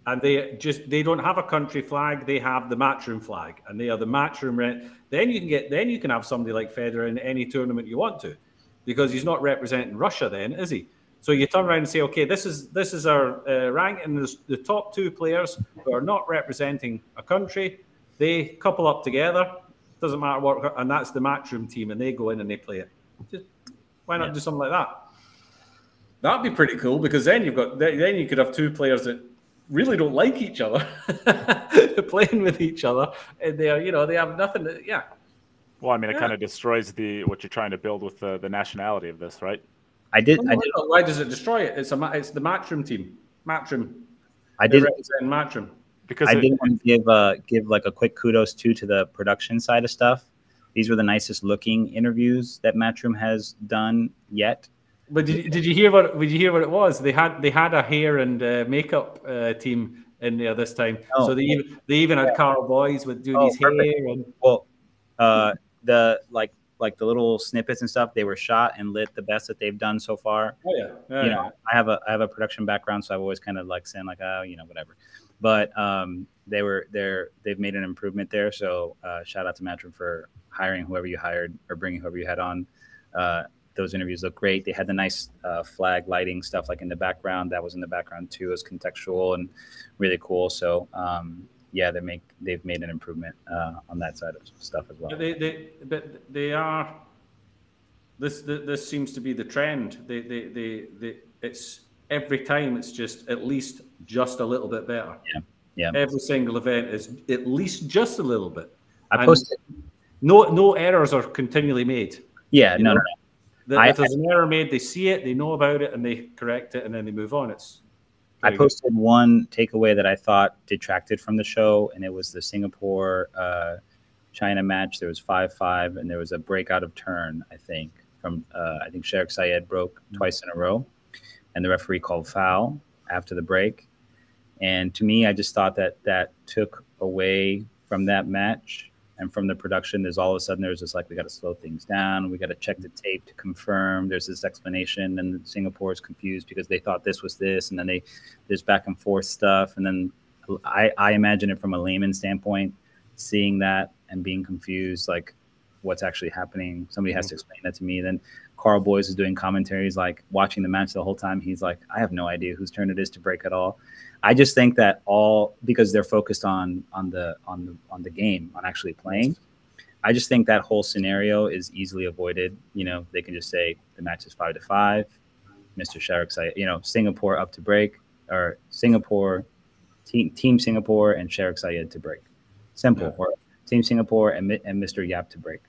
and they don't have a country flag. They have the matchroom flag, and they are the matchroom. Then you can have somebody like Federer in any tournament you want to, because he's not representing Russia. Then is he? So you turn around and say, okay, this is our rank, and the top 2 players who are not representing a country, they couple up together. Doesn't matter what, and that's the matchroom team, and they go in and they play it. Why not do something like that? That'd be pretty cool, because then you could have 2 players that really don't like each other playing with each other, and they have nothing. Well, I mean, it kind of destroys what you're trying to build with the nationality of this, right? I did. Why does it destroy it? It's the matchroom team. Matchroom. I did represent matchroom. Because I did want to give like a quick kudos to the production side of stuff. These were the nicest looking interviews that Matchroom has done yet. But did you hear what it was? They had a hair and makeup team in there this time. Oh, so they even had Carl Boys with doing his hair and the like the little snippets and stuff, they were shot and lit the best that they've done so far. Oh yeah. You know, I have a production background, so I've always kind of like saying like, oh, whatever. But they've made an improvement there. So shout out to Matchroom for hiring whoever you hired or bringing whoever you had on. Those interviews look great. They had the nice flag lighting stuff like in the background. That was in the background too. It was contextual and really cool. So yeah, they've made an improvement on that side of stuff as well. They are. This seems to be the trend. It's every time it's just at least just a little bit better. Yeah. Every single event is at least just a little bit. I posted. No errors are continually made. Yeah, no. If there's an error made, they see it, they know about it, and they correct it, and then they move on. I posted one takeaway that I thought detracted from the show, and it was the Singapore China match. There was 5-5, and there was a break out of turn, I think, from I think Sheikh Zayed broke twice in a row, and the referee called foul after the break. And to me, I just thought that took away from that match and from the production. There's all of a sudden there's just like, we got to slow things down. We got to check the tape to confirm. There's this explanation, and Singapore is confused because they thought this was this, and then there's back and forth stuff. And then I imagine it from a layman standpoint, seeing that and being confused, like what's actually happening. Somebody has to explain that to me. Then Carl Boys is doing commentaries, like watching the match the whole time. He's like, I have no idea whose turn it is to break at all. I just think that because they're focused on the game, on actually playing. I just think that whole scenario is easily avoided. They can just say the match is 5-5. Mr. Sheikh, Singapore up to break, or Singapore team Singapore and Sheikh Zayed to break. Simple. Or Team Singapore and Mr. Yap to break.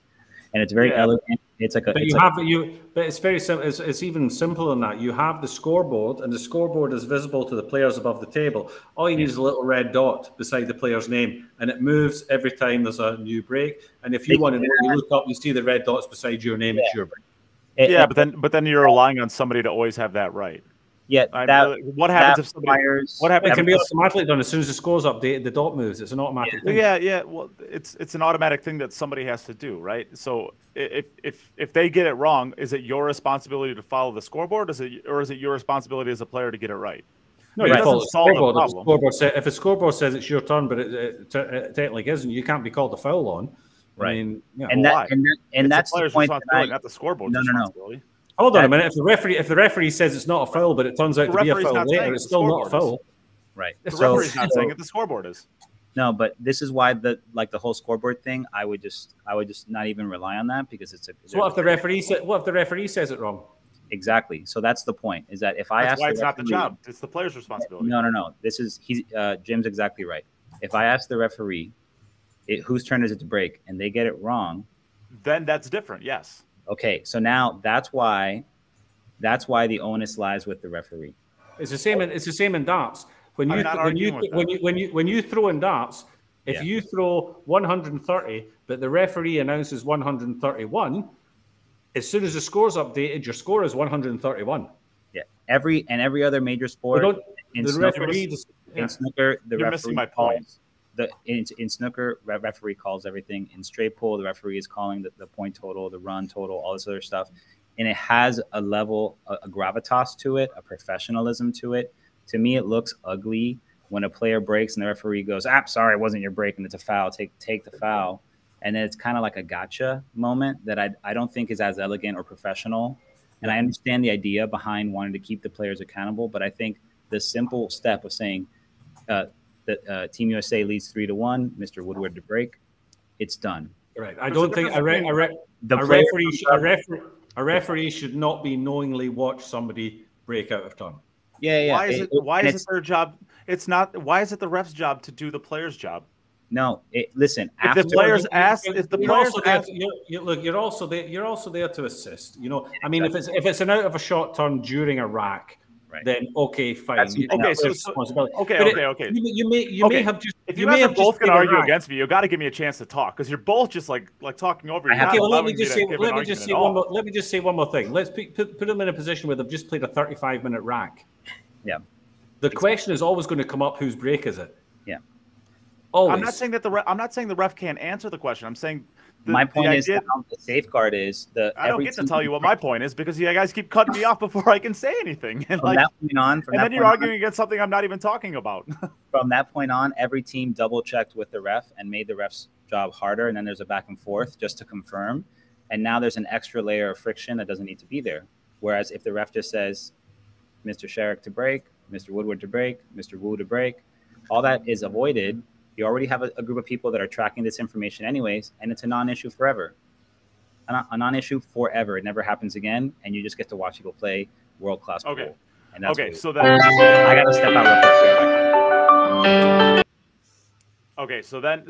And it's very elegant. It's like but it's very simple. It's even simpler than that. You have the scoreboard, and the scoreboard is visible to the players above the table. All you need is a little red dot beside the player's name, and it moves every time there's a new break. And if you want to know, you look up, you see the red dots beside your name. It's your break. But then you're relying on somebody to always have that right. Yeah, what happens if somebody? What happens? It can be automatically done as soon as the score's updated. The dot moves. It's an automatic thing. Yeah. Well, it's an automatic thing that somebody has to do, right? So if they get it wrong, is it your responsibility to follow the scoreboard? Or is it your responsibility as a player to get it right? No, you follow the scoreboard. If a scoreboard says it's your turn, but it technically isn't, you can't be called a foul on. Right. I mean, and that's the player's responsibility, not the scoreboard's responsibility. Hold on a minute. If the referee says it's not a foul, but it turns out to be a foul later, it's still not a foul. Right. The referee's not saying it. The scoreboard is. No, but this is why the whole scoreboard thing. I would just not even rely on that, because it's a. So what if the referee says it wrong? Exactly. So that's the point. Is that if I ask, that's why it's not the job. It's the player's responsibility. No. Jim's exactly right. If I ask the referee, whose turn is it to break, and they get it wrong, then that's different. Yes. Okay, so now that's why the onus lies with the referee. It's the same in darts. When you throw in darts, if you throw 130, but the referee announces 131, as soon as the score's updated, your score is 131. Yeah, every other major sport in snooker, the You're missing my point. In snooker, referee calls everything. In straight pool, the referee is calling the point total, the run total, all this other stuff. And it has a level, a gravitas to it, a professionalism to it. To me, it looks ugly when a player breaks and the referee goes, sorry, it wasn't your break, and it's a foul, take the foul. And then it's kind of like a gotcha moment that I don't think is as elegant or professional. And I understand the idea behind wanting to keep the players accountable, but I think the simple step of saying that Team USA leads 3-1, Mr. Woodward to break, it's done. Right. I don't think a referee should not be knowingly watch somebody break out of turn. Yeah. Why is it their job? It's not. Why is it the ref's job to do the player's job? No, listen. If the players ask, you're also there to assist. You know, I mean, if it's an out of a shot turn during a rack, right, then okay, fine. Okay. You may have just. If you guys are both going to argue against me, you got to give me a chance to talk, because you're both just like talking over. Okay, well, let me just say one more thing. Let's put them in a position where they've just played a 35-minute rack. Yeah. The question is always going to come up: whose break is it? Yeah. Always. I'm not saying the ref can't answer the question. I'm saying my point is the safeguard is I don't get to tell you what my point is, because you guys keep cutting me off before I can say anything. And then you're arguing against something I'm not even talking about. From that point on, every team double checked with the ref and made the ref's job harder. And then there's a back and forth just to confirm. And now there's an extra layer of friction that doesn't need to be there. Whereas if the ref just says, Mr. Sherrick to break, Mr. Woodward to break, Mr. Wu to break, all that is avoided. You already have a group of people that are tracking this information anyways, and it's a non-issue forever. A non-issue forever. It never happens again, and you just get to watch people play world-class pool. Okay. And that's so then I got to step out real quick. Okay, so then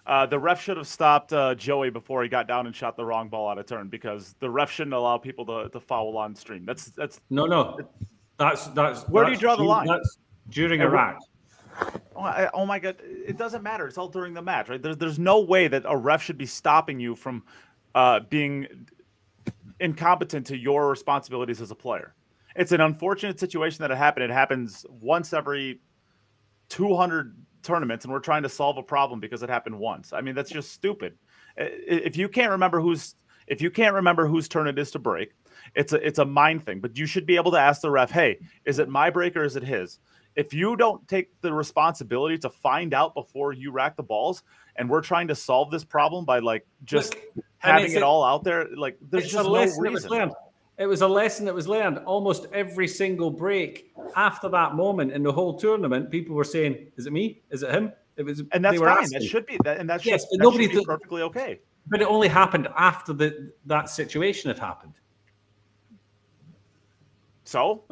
the ref should have stopped Joey before he got down and shot the wrong ball out of turn, because the ref shouldn't allow people to foul on stream. That's no. That's where do you draw the line? That's during a rack. Oh my God! It doesn't matter. It's all during the match, right? There's no way that a ref should be stopping you from being incompetent to your responsibilities as a player. It's an unfortunate situation that it happened. It happens once every 200 tournaments, and we're trying to solve a problem because it happened once. I mean, that's just stupid. If you can't remember whose turn it is to break, it's a mind thing. But you should be able to ask the ref, "Hey, is it my break or is it his?" If you don't take the responsibility to find out before you rack the balls, and we're trying to solve this problem by having it all out there, there's just no reason. It was a lesson that was learned. Almost every single break after that moment in the whole tournament, people were saying, "Is it me? Is it him?" It was, and that's fine. Asking. That should be that, and that should, that should be perfectly okay. But it only happened after that situation had happened. So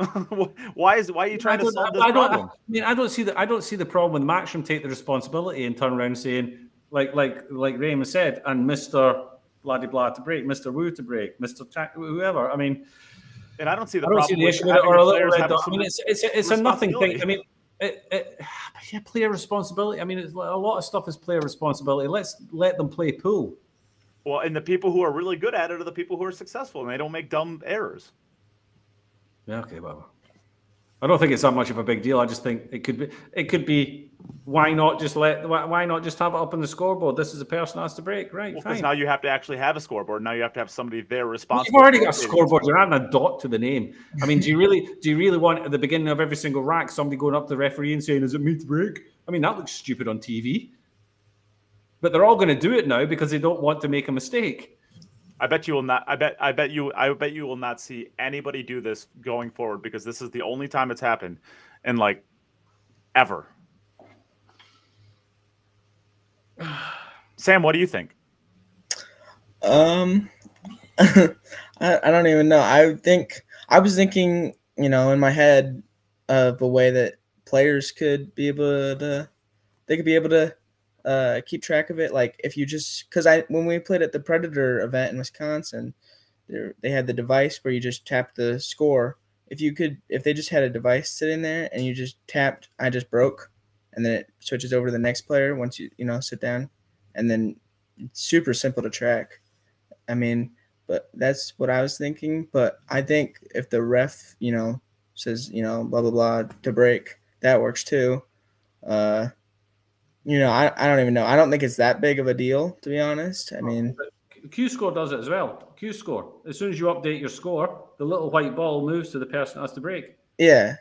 why are you trying to solve this problem? I don't see the problem when Maxim take the responsibility and turn around saying, like Raymond said, and Mr. Bloody blah to break, Mr. Wu to break, Mr. whoever. I mean, and I don't see the problem. Issue with it or a little red dot. I mean, it's a nothing thing. I mean, player responsibility. I mean, a lot of stuff is player responsibility. Let's let them play pool. Well, and the people who are really good at it are the people who are successful, and they don't make dumb errors. Yeah, okay, well, I don't think it's that much of a big deal. I just think it could be. Why not just have it up on the scoreboard? This is a person has to break, right? Well, because now you have to actually have a scoreboard. Now you have to have somebody there responsible. You've already got a scoreboard. You're adding a dot to the name. I mean, do you really want at the beginning of every single rack somebody going up to the referee and saying, "Is it me to break?" I mean, that looks stupid on TV. But they're all going to do it now because they don't want to make a mistake. I bet you will not. I bet you will not see anybody do this going forward, because this is the only time it's happened in ever. Sam, what do you think? I don't even know. I was thinking, in my head of a way that players could be able to keep track of it. Like if you just, because when we played at the Predator event in Wisconsin, they had the device where you just tap the score. If they just had a device sitting there and you just tapped, I just broke, and then it switches over to the next player once you sit down, and then it's super simple to track. I mean, but that's what I was thinking. But I think if the ref, says, blah, blah, blah to break, that works too. I don't even know. I don't think it's that big of a deal, to be honest. I mean, Q-Score does it as well. Q-Score. As soon as you update your score, the little white ball moves to the person who has to break. Yeah.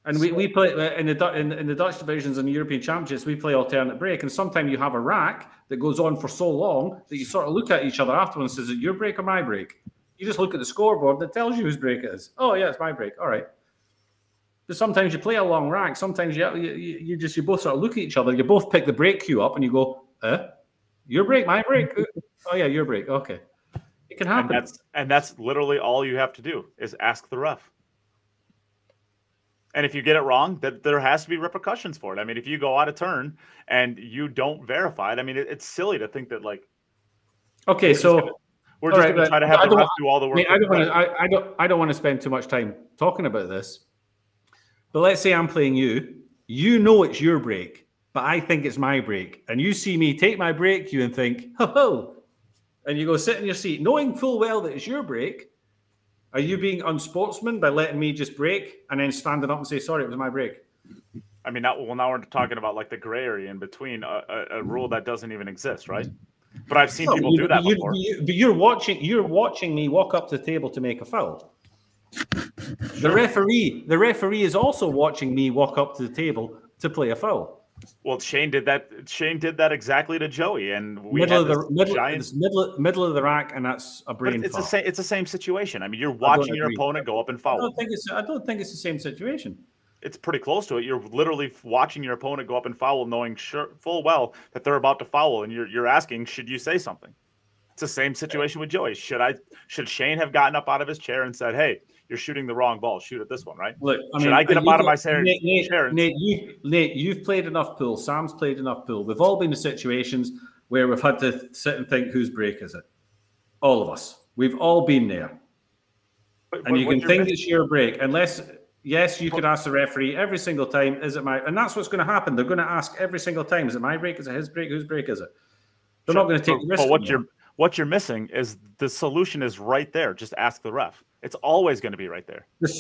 And we play in the Dutch divisions and the European Championships, we play alternate break. And sometimes you have a rack that goes on for so long that you sort of look at each other afterwards and says, is it your break or my break? You just look at the scoreboard that tells you whose break it is. Oh, yeah, it's my break. All right. But sometimes you play a long rack. Sometimes you both sort of look at each other. You both pick the break queue up and you go, your break, my break. Oh, yeah, your break. Okay. It can happen. And that's literally all you have to do is ask the ref. And if you get it wrong, that there has to be repercussions for it. I mean, if you go out of turn and you don't verify it, I mean, it's silly to think that okay, we're just going to try to have the ref do all the work. I don't want to spend too much time talking about this. But let's say I'm playing you. You know it's your break, but I think it's my break. And you see me take my break cue and think, ho, and you go sit in your seat, knowing full well that it's your break. Are you being unsportsman by letting me just break and then standing up and say, sorry, it was my break? I mean, now we're talking about the gray area in between a rule that doesn't even exist, right? But I've seen people do that before. But you're watching me walk up to the table to make a foul. Sure. The referee is also watching me walk up to the table to play a foul. Well, Shane did that. Shane did that exactly to Joey, and we middle of the rack, and that's a brain. It's the same situation. I mean, you're watching your opponent go up and foul. I don't think it's the same situation. It's pretty close to it. You're literally watching your opponent go up and foul, knowing full well that they're about to foul, and you're asking, should you say something? It's the same situation with Joey. Should Shane have gotten up out of his chair and said, "Hey, you're shooting the wrong ball. Shoot at this one," right? Look, should I get up out of my chair? Nate, you've played enough pool. Sam's played enough pool. We've all been in situations where we've had to sit and think, whose break is it? All of us. We've all been there. And you can think it's your break. Unless, yes, you could ask the referee every single time, is it my... And that's what's going to happen. They're going to ask every single time, is it my break? Is it his break? Whose break is it? They're not going to take the risk. But what you're missing is the solution is right there. Just ask the ref. It's always going to be right there. But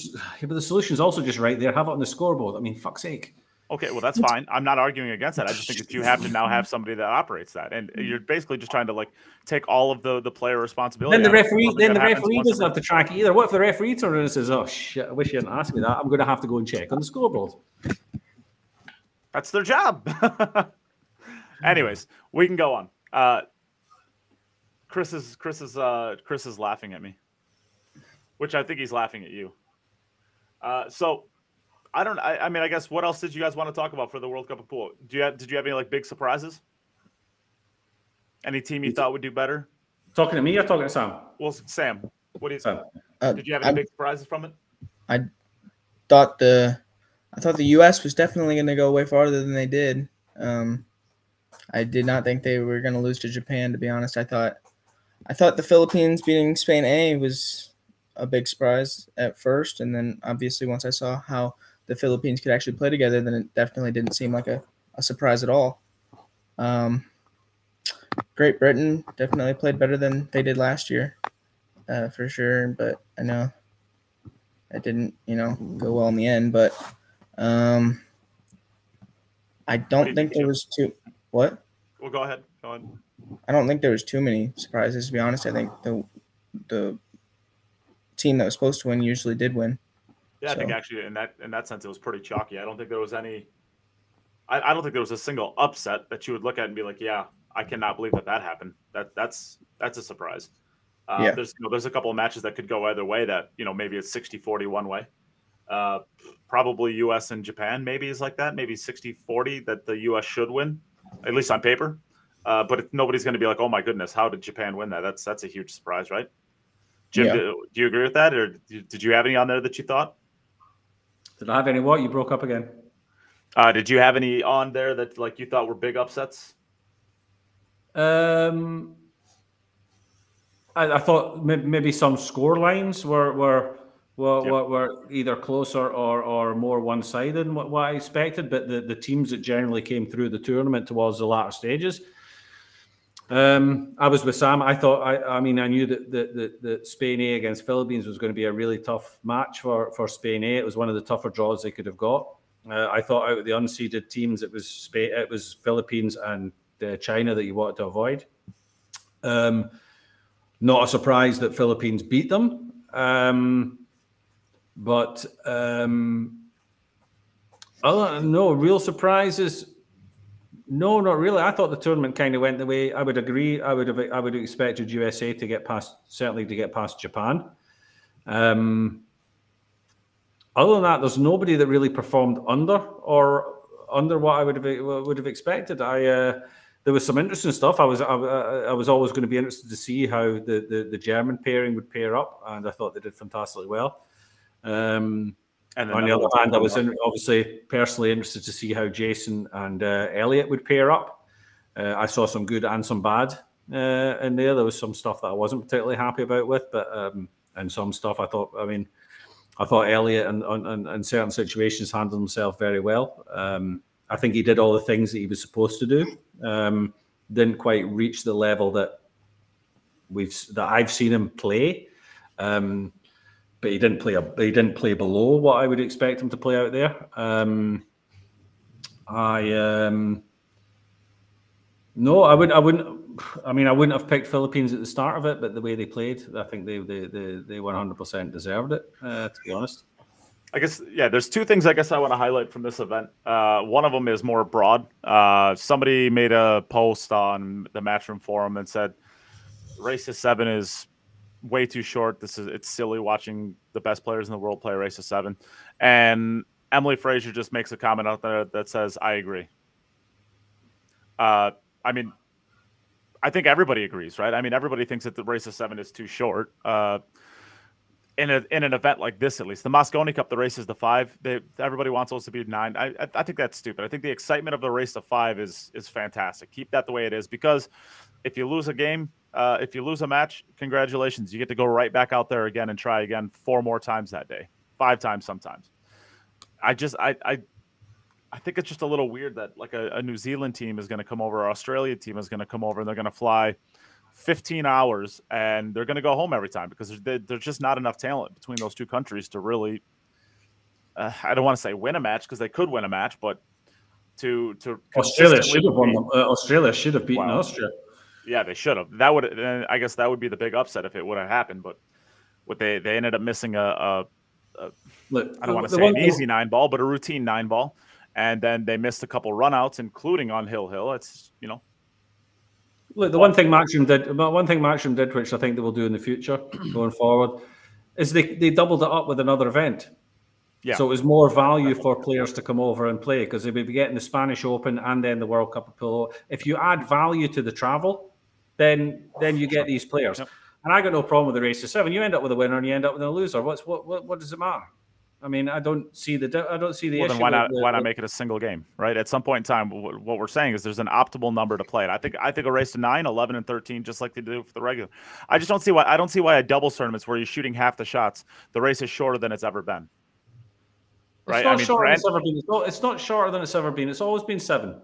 the solution is also just right there. Have it on the scoreboard. I mean, fuck's sake. Okay, well, that's fine. I'm not arguing against that. I just think that you have to now have somebody that operates that. And you're basically just trying to take all of the player responsibility. Then the referee doesn't have to track it either. What if the referee turns around and says, oh, shit, I wish you hadn't asked me that. I'm going to have to go and check on the scoreboard. That's their job. Anyways, we can go on. Chris is laughing at me, which I think he's laughing at you. So I mean, I guess what else did you guys want to talk about for the World Cup of Pool? Did you have any big surprises? Any team you thought would do better? Talking to me or talking to Sam? Well, Sam, what do you think? Did you have any big surprises from it? I thought the U.S. was definitely going to go way farther than they did. I did not think they were going to lose to Japan, to be honest. I thought the Philippines beating Spain A was a big surprise at first, and then obviously once I saw how the Philippines could actually play together, then it definitely didn't seem like a surprise at all. Great Britain definitely played better than they did last year, for sure, but I know it didn't, go well in the end, but I don't think there was too – what? Well, go ahead. Go ahead. I don't think there was too many surprises, to be honest. I think the team that was supposed to win usually did win. Yeah, so. I think actually in that sense it was pretty chalky. I don't think there was any. I don't think there was a single upset that you would look at and be like, yeah, I cannot believe that happened. That's a surprise. Yeah. There's a couple of matches that could go either way. That maybe it's 60-40 one way. Probably U.S. and Japan maybe is like that. Maybe 60-40 that the U.S. should win, at least on paper. But nobody's going to be like, oh my goodness, how did Japan win that? That's a huge surprise, right? Jim, do you agree with that, or did you have any on there that you thought? Did I have any? What? You broke up again. Did you have any on there that you thought were big upsets? I thought maybe some score lines were either closer or more one-sided than what I expected, but the teams that generally came through the tournament towards the latter stages. I was with Sam. I thought, I knew that Spain A against Philippines was going to be a really tough match for Spain A. It was one of the tougher draws they could have got. I thought out of the unseeded teams, it was Philippines and China that you wanted to avoid. Not a surprise that Philippines beat them. But No, real surprises. No, not really. I thought the tournament kind of went the way I would agree. I would have expected USA to get past Japan. Other than that, there's nobody that really performed under what I would have expected. There was some interesting stuff. I was always going to be interested to see how the German pairing would pair up, and I thought they did fantastically well. And on the other hand, I was obviously personally interested to see how Jason and Elliot would pair up. I saw some good and some bad in there. There was some stuff that I wasn't particularly happy about but and some stuff I thought Elliot in certain situations handled himself very well. I think he did all the things that he was supposed to do. Didn't quite reach the level that I've seen him play. But he didn't play below what I would expect him to play out there. No, I wouldn't. I mean, I wouldn't have picked Philippines at the start of it, but the way they played, I think they 100% deserved it. To be honest, I guess there's two things I guess I want to highlight from this event. One of them is more broad. Somebody made a post on the Matchroom forum and said, "Race to 7 is way too short. It's silly watching the best players in the world play a race of 7." And Emily Fraser just makes a comment out there that says, "I agree." I mean, I think everybody agrees, right? I mean, everybody thinks that the race of 7 is too short. In an event like this, at least the Moscone Cup, the race is the 5. Everybody wants those to be 9. I think that's stupid. I think the excitement of the race to 5 is fantastic. Keep that the way it is, because if you lose a game, if you lose a match, congratulations. You get to go right back out there again and try again 4 more times that day, 5 times sometimes. I think it's just a little weird that like a New Zealand team is going to come over, or Australia team is going to come over, and they're going to fly 15 hours and they're going to go home every time, because there's just not enough talent between those two countries to really, I don't want to say win a match, because they could win a match, but to Australia should have won. Australia should have beaten Austria. Yeah, they should have. I guess that would be the big upset if it would have happened. But they ended up missing I don't want to say an easy 9 ball, but a routine 9 ball, and then they missed a couple runouts, including on Hill. It's Look, one thing Matchroom did, which I think they will do in the future going forward, is they doubled it up with another event. Yeah. So it was more value for players to come over and play, because they'd be getting the Spanish Open and then the World Cup of Polo. If you add value to the travel, then you get these players. Yep. And I got no problem with the race to 7. You end up with a winner and you end up with a loser. What does it matter? I mean, I don't see the issue. Then why not make it a single game, right? At some point in time, what we're saying is there's an optimal number to play. And I think a race to 9, 11, and 13, just like they do for the regular. I just don't see why a doubles tournaments where you're shooting half the shots, the race is shorter than it's ever been. Right? It's not shorter than it's ever been. It's always been 7.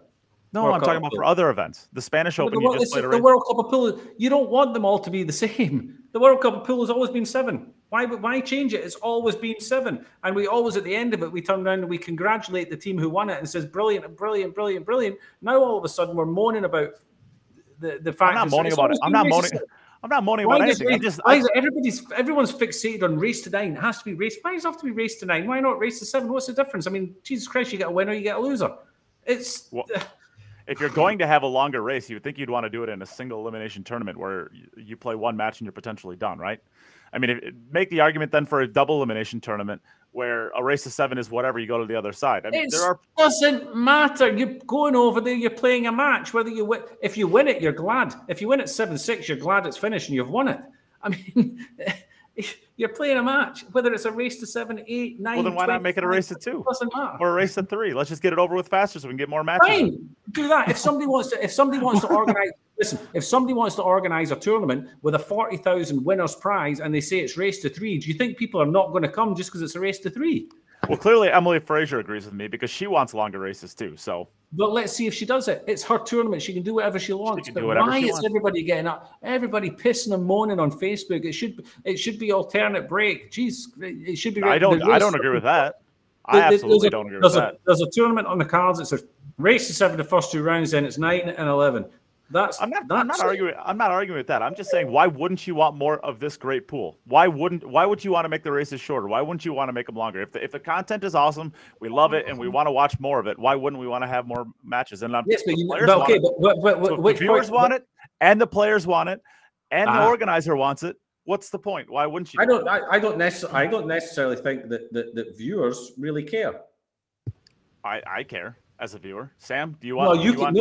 No, I'm talking about for other events. The Spanish Open, you just played a race. The World Cup of Polo, you don't want them all to be the same. The World Cup of Polo has always been 7. Why change it? It's always been 7. And we always, at the end of it, we turn around and we congratulate the team who won it and says, brilliant, brilliant, brilliant, brilliant. Now all of a sudden we're moaning about the fact I'm not moaning about it. I'm not moaning about anything. Everyone's fixated on race to 9. It has to be race. Why does it have to be race to 9? Why not race to 7? What's the difference? I mean, Jesus Christ, you get a winner, you get a loser. If you're going to have a longer race, you would think you'd want to do it in a single elimination tournament where you play one match and you're potentially done, right? I mean, make the argument then for a double elimination tournament where a race to 7 is whatever, you go to the other side. I mean, doesn't matter. You're going over there, you're playing a match. Whether you win, if you win it, you're glad. If you win it 7-6, you're glad it's finished and you've won it. I mean, you're playing a match, whether it's a race to 7, 8, 9. Well, then why not make it a race to 2? Doesn't matter. Or a race to 3. Let's just get it over with faster so we can get more matches. Fine, do that. If somebody wants to organize, listen. If somebody wants to organize a tournament with a 40,000 winners prize and they say it's race to 3, do you think people are not going to come just because it's a race to 3? Well, clearly Emily Fraser agrees with me because she wants longer races too. So, but let's see if she does it. It's her tournament; she can do whatever she wants. But why is everybody getting up? Everybody pissing and moaning on Facebook. It should be alternate break. Jeez, it should be. I don't agree with that. I absolutely don't agree with that. There's a tournament on the cards. It's a race to 7 the first 2 rounds. Then it's 9 and 11. I'm not arguing with that. I'm just saying, why wouldn't you want more of this great pool? Why would you want to make the races shorter? Why wouldn't you want to make them longer? If the content is awesome, we love it, and we want to watch more of it, why wouldn't we want to have more matches? And yes, but the viewers want it, and the players want it, and the organizer wants it. What's the point? Why wouldn't you? I don't necessarily think that viewers really care. I care as a viewer. Sam, do you want?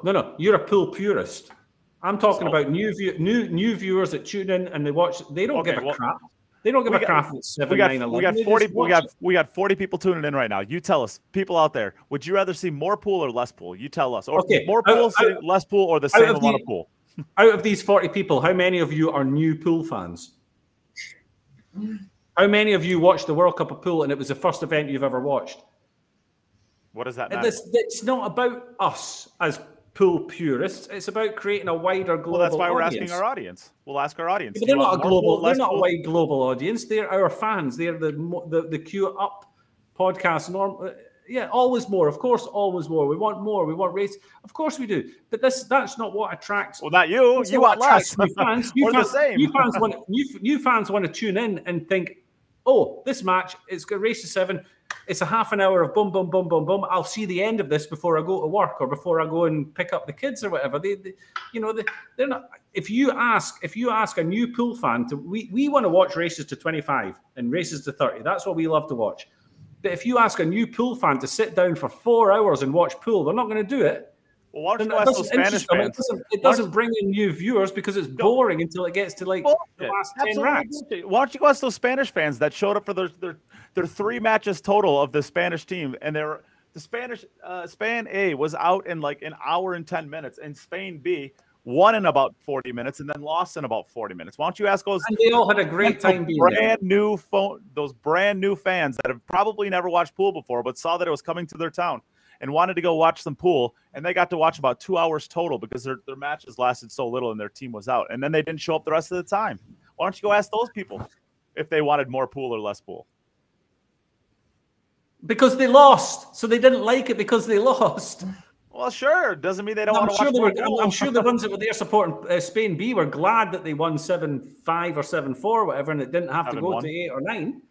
No. You're a pool purist. I'm talking about new viewers that tune in and they watch. They don't give a crap. They don't give a crap. We got 40 people tuning in right now. You tell us, people out there, would you rather see more pool or less pool? You tell us, or more pool, less pool, or the same amount of pool. Out of these 40 people, how many of you are new pool fans? How many of you watched the World Cup of Pool and it was the first event you've ever watched? What does that matter? It's not about us as pool purists. It's about creating a wider global audience. Well, that's why we're asking our audience. We'll ask our audience. But they're not a global. They're not a wide global audience. They're our fans. They're the queue up podcast norm. Yeah, always more. Of course, always more. We want more. We want race. Of course, we do. But that's not what attracts. Well, not you. You want less. New fans. New fans want to tune in and think, oh, this match is a race to 7. It's a half an hour of boom, boom, boom, boom, boom. I'll see the end of this before I go to work or before I go and pick up the kids or whatever. They're not. If you ask a new pool fan we want to watch races to 25 and races to 30. That's what we love to watch. But if you ask a new pool fan to sit down for 4 hours and watch pool, they're not going to do it. Well, why don't you ask those Spanish fans? It doesn't bring in new viewers because it's boring until it gets to the last 10 racks. Why don't you ask those Spanish fans that showed up for their 3 matches total of the Spanish team, and Spain A was out in like an hour and 10 minutes, and Spain B won in about 40 minutes and then lost in about 40 minutes. Why don't you ask those? And they all had a great time being there. Those brand new fans that have probably never watched pool before, but saw that it was coming to their town and wanted to go watch some pool, and they got to watch about 2 hours total because their matches lasted so little and their team was out, and then they didn't show up the rest of the time. Why don't you go ask those people if they wanted more pool or less pool? Because they lost, so they didn't like it because they lost. Well, sure. Doesn't mean they don't want to watch more. I'm sure the ones that were there supporting Spain B were glad that they won 7-5 or 7-4, whatever, and it didn't have to go to 8 or 9.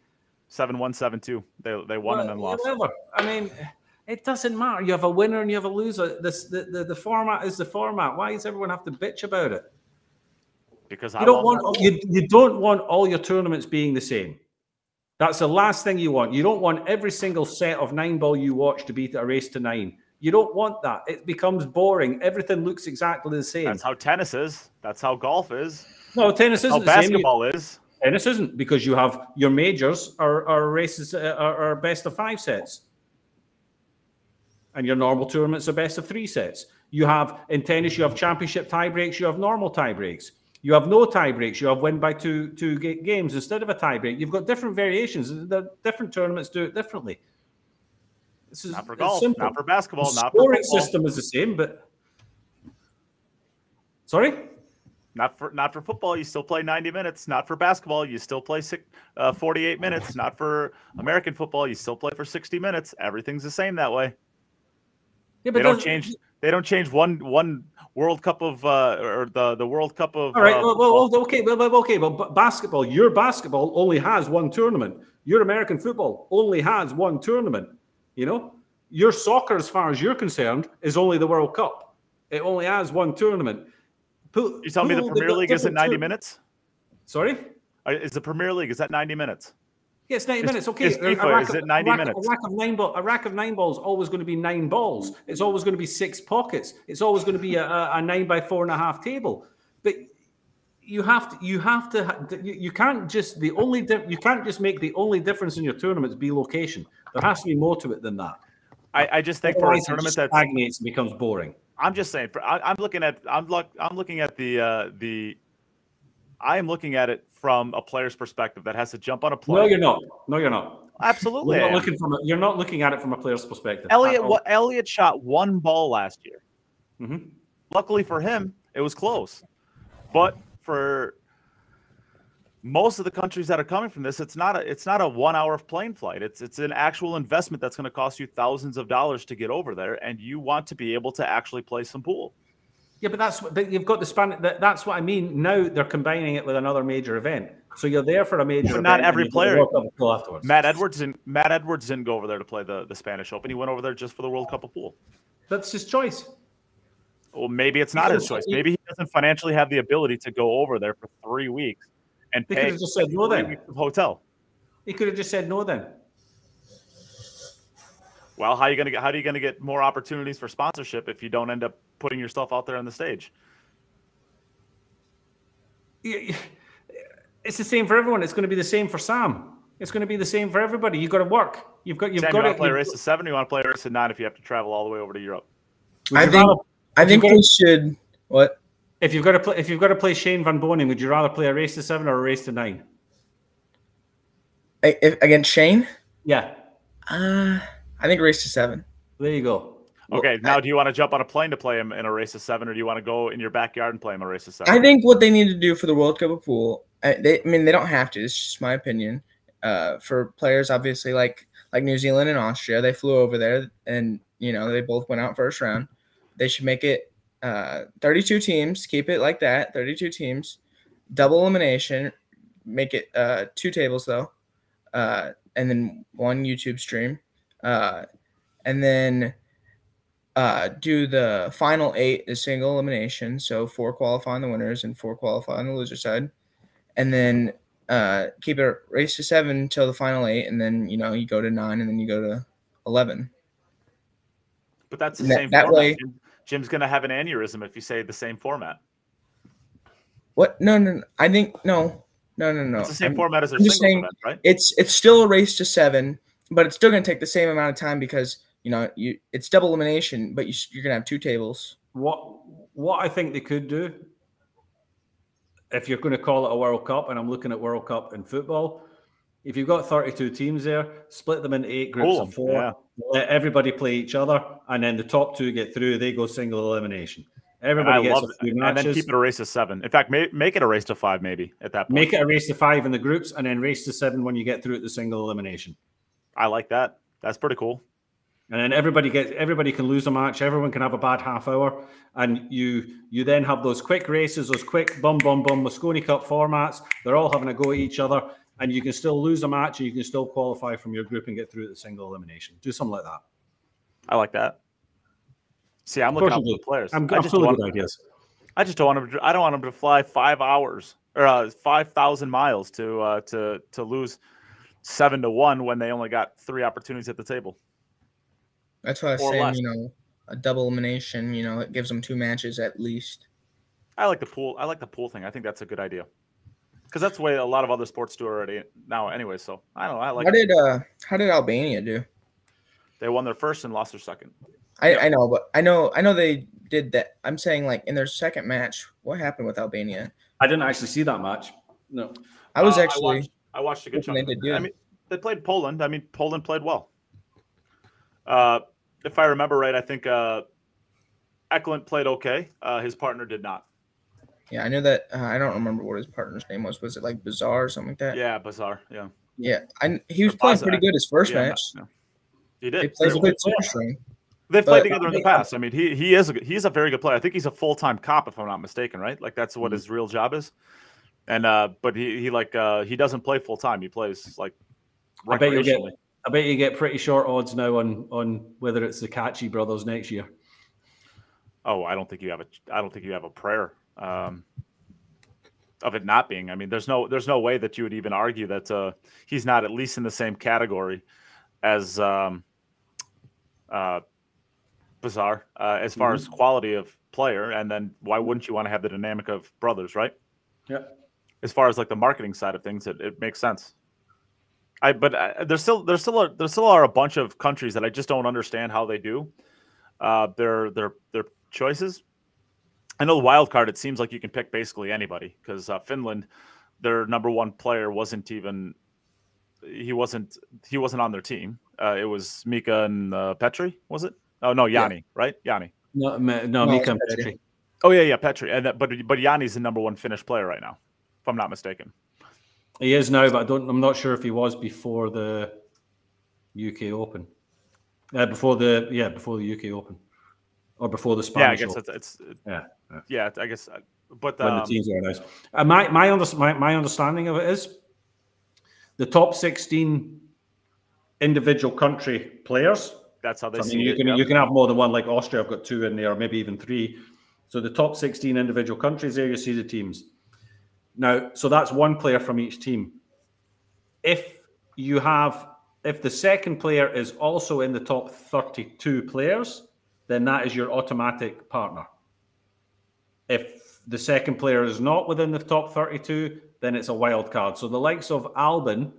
7-1, 7-2. They won and then lost. Whatever. I mean, it doesn't matter. You have a winner and you have a loser. The format is the format. Why does everyone have to bitch about it? Because you don't want all your tournaments being the same. That's the last thing you want. You don't want every single set of 9-ball you watch to be a race to 9. You don't want that. It becomes boring. Everything looks exactly the same. That's how tennis is. That's how golf is. No, tennis isn't. How basketball is. Tennis isn't, because you have your majors are races are best of 5 sets, and your normal tournaments are best of 3 sets. You have in tennis, you have championship tie breaks. You have normal tie breaks. You have no tie breaks. You have win by two games instead of a tie break. You've got different variations. The different tournaments do it differently. This is not for golf, not for basketball, the not for football. Scoring system is the same, but sorry, not for football. You still play 90 minutes. Not for basketball. You still play 48 minutes. Not for American football. You still play for 60 minutes. Everything's the same that way. Yeah, but they don't change one World Cup of or the World Cup of. All right. Okay. But basketball, your basketball only has one tournament. Your American football only has one tournament. You know, your soccer, as far as you're concerned, is only the World Cup. It only has one tournament. You tell me the Premier League isn't 90 minutes? Sorry? Is the Premier League, is that 90 minutes? Yeah, it's 90 minutes. Okay. Is it 90 minutes? A rack of 9 balls is always going to be 9 balls. It's always going to be 6 pockets. It's always going to be a 9x4.5 table. But you can't just make the only difference in your tournaments be location. There has to be more to it than that. I just think for a tournament that stagnates and becomes boring. I'm just saying. I'm looking at it from a player's perspective that has to jump on a play. No, you're not. Absolutely, you're not looking at it from a player's perspective. Elliott shot 1 ball last year. Mm-hmm. Luckily for him, it was close. But for most of the countries that are coming from this, it's not a 1 hour plane flight. It's an actual investment that's going to cost you thousands of dollars to get over there, and you want to be able to actually play some pool. Yeah, but you've got the span. That's what I mean. Now they're combining it with another major event. So you're there for a major event. Not every player. Afterwards. Matt Edwards didn't go over there to play the Spanish Open. He went over there just for the World Cup of Pool. That's his choice. Well, maybe it's not his choice. Maybe he doesn't financially have the ability to go over there for 3 weeks and pay. He could have just said no then. 3 weeks of hotel. He could have just said no then. Well, how are you gonna get more opportunities for sponsorship if you don't end up putting yourself out there on the stage? It's the same for everyone. It's going to be the same for Sam. It's going to be the same for everybody. You've got to work. You've got to play a race of 7. You want to play a race of 9 if you have to travel all the way over to Europe. I think we should. What? If you've got to play Shane Van Bonen, would you rather play a race to 7 or a race to 9? Against Shane? Yeah. I think race to 7. There you go. Okay, now do you want to jump on a plane to play him in a race of 7, or do you want to go in your backyard and play him a race of 7? I think what they need to do for the World Cup of Pool, they don't have to. It's just my opinion. For players, obviously, like New Zealand and Austria, they flew over there, and they both went out first round. They should make it 32 teams. Keep it like that, 32 teams, double elimination. Make it 2 tables though, and then 1 YouTube stream, and then. Do the final 8 as single elimination, so 4 qualifying the winners and 4 qualifying the loser side, and then keep it race to 7 until the final 8, and then you go to 9, and then you go to 11. But that's the same that format. way. Jim's gonna have an aneurysm if you say the same format. What? No. I think no. It's the same format as their single event, right? It's still a race to 7, but it's still going to take the same amount of time because. It's double elimination, but you're gonna have 2 tables. What I think they could do, if you're going to call it a World Cup, and I'm looking at World Cup in football, if you've got 32 teams there, split them into 8 groups of 4. Yeah. Let everybody play each other, and then the top 2 get through. They go single elimination. Everybody gets a few matches. And then keep it a race to 7. In fact, make it a race to 5 maybe at that point. Make it a race to 5 in the groups, and then race to 7 when you get through at the single elimination. I like that. That's pretty cool. And then everybody can lose a match. Everyone can have a bad half hour, and you then have those quick races, those quick Mosconi Cup formats. They're all having a go at each other, and you can still lose a match, and you can still qualify from your group and get through the single elimination. Do something like that. I like that. See, I'm looking at the players. I'm full of good ideas. I just don't want them. I don't want them to fly 5 hours or 5,000 miles to lose 7-1 when they only got 3 opportunities at the table. That's why I was saying, a double elimination, it gives them 2 matches at least. I like the pool. I like the pool thing. I think that's a good idea. Because that's the way a lot of other sports do already now anyway. So I don't know. I like how did Albania do? They won their first and lost their second. I know, but I know they did that. I'm saying in their second match, what happened with Albania? I didn't actually see that match. No. I was actually I watched a good chunk. I mean, they played Poland. I mean, Poland played well. If I remember right, I think Eklund played okay. His partner did not. Yeah, I knew that. I don't remember what his partner's name was. Was it like Bizarre or something like that? Yeah, Bizarre. Yeah. Yeah, he was playing pretty good his first match. No. He did. He played a good super string. They've played together in the past. I mean, he's a very good player. I think he's a full-time cop, if I'm not mistaken, right? Like that's what his real job is. And but he doesn't play full-time. He plays like recreationally. I bet you get pretty short odds now on whether it's the Kachi brothers next year. Oh, I don't think you have a prayer of it not being. I mean, there's no way that you would even argue that he's not at least in the same category as Bizarre as far as quality of player. And then why wouldn't you want to have the dynamic of brothers, right? Yeah. As far as like the marketing side of things, it makes sense. But there still are a bunch of countries that I just don't understand how they do their choices. I know the wild card. It seems like you can pick basically anybody because Finland, their number 1 player wasn't on their team. It was Mika and Petri, was it? Oh no, Yanni, yeah. Right? Yanni. No, Mika and Petri. Oh yeah, Petri. And but Yanni's the number 1 Finnish player right now, if I'm not mistaken. He is now, but I'm not sure if he was before the UK Open. Before the UK Open. or before the Yeah, I Spanish. guess Open. yeah, I guess. But when the teams are announced, my understanding of it is the top 16 individual country players. That's how they So, I see mean, it. you can have more than one. Like Austria, I've got 2 in there, maybe even 3. So the top 16 individual countries, there you see the teams. Now, so that's one player from each team. If the second player is also in the top 32 players, then that is your automatic partner. If the second player is not within the top 32, then it's a wild card. So the likes of Albin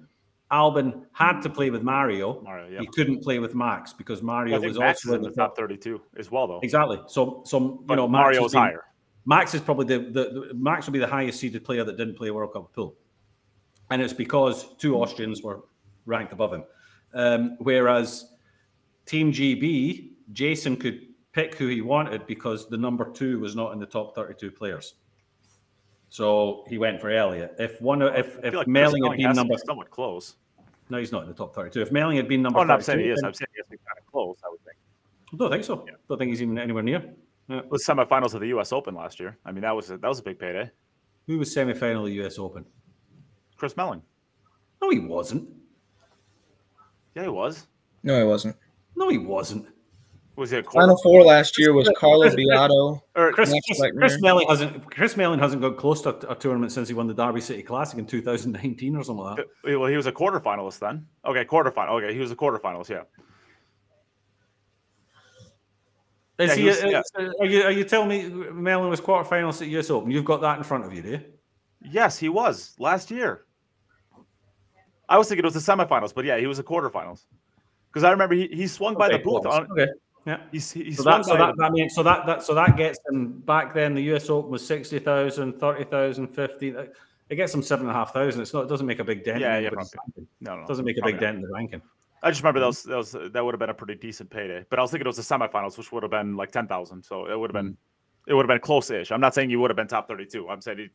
had to play with Mario. Yeah. He couldn't play with Max because Mario was Max also is in the top 32 as well, though. Exactly. So you know, Mario's higher. Max is probably the Max will be the highest seeded player that didn't play a World Cup pool, and it's because 2 Austrians were ranked above him. Whereas Team GB, Jason could pick who he wanted because the number 2 was not in the top 32 players. So he went for Elliot. If Melling had been number somewhat close. No, he's not in the top 32. If Melling had been number 32, I'm saying he is. I'm saying he has to be kind of close, I would think. I don't think so. Yeah. Don't think he's even anywhere near. Yeah. It was semifinals of the U.S. Open last year. I mean, that was a big payday. Who was semifinal of the U.S. Open? Chris Melling. No, he wasn't. Yeah, he was. No, he wasn't. No, he wasn't. Was it Final 4 last year was Carlo Beato. Chris Melling hasn't got close to a tournament since he won the Derby City Classic in 2019 or something like that. Well, he was a quarterfinalist then. Okay, quarterfinal. Okay, he was a quarterfinalist. Yeah. Are you telling me Melling was quarterfinalist at US Open? You've got that in front of you, do you? Yes, he was last year. I was thinking it was the semifinals, but yeah, he was a quarterfinals. Because I remember he swung by the booth. Okay. Yeah. So that gets him back then. The US Open was 60,000, 30,000, 50. It gets him 7,500. It doesn't make a big dent. Yeah. No. It doesn't make a big dent in the ranking. I just remember that would have been a pretty decent payday. But I was thinking it was the semifinals, which would have been like 10,000. So it would have been close-ish. I'm not saying he would have been top 32. I'm saying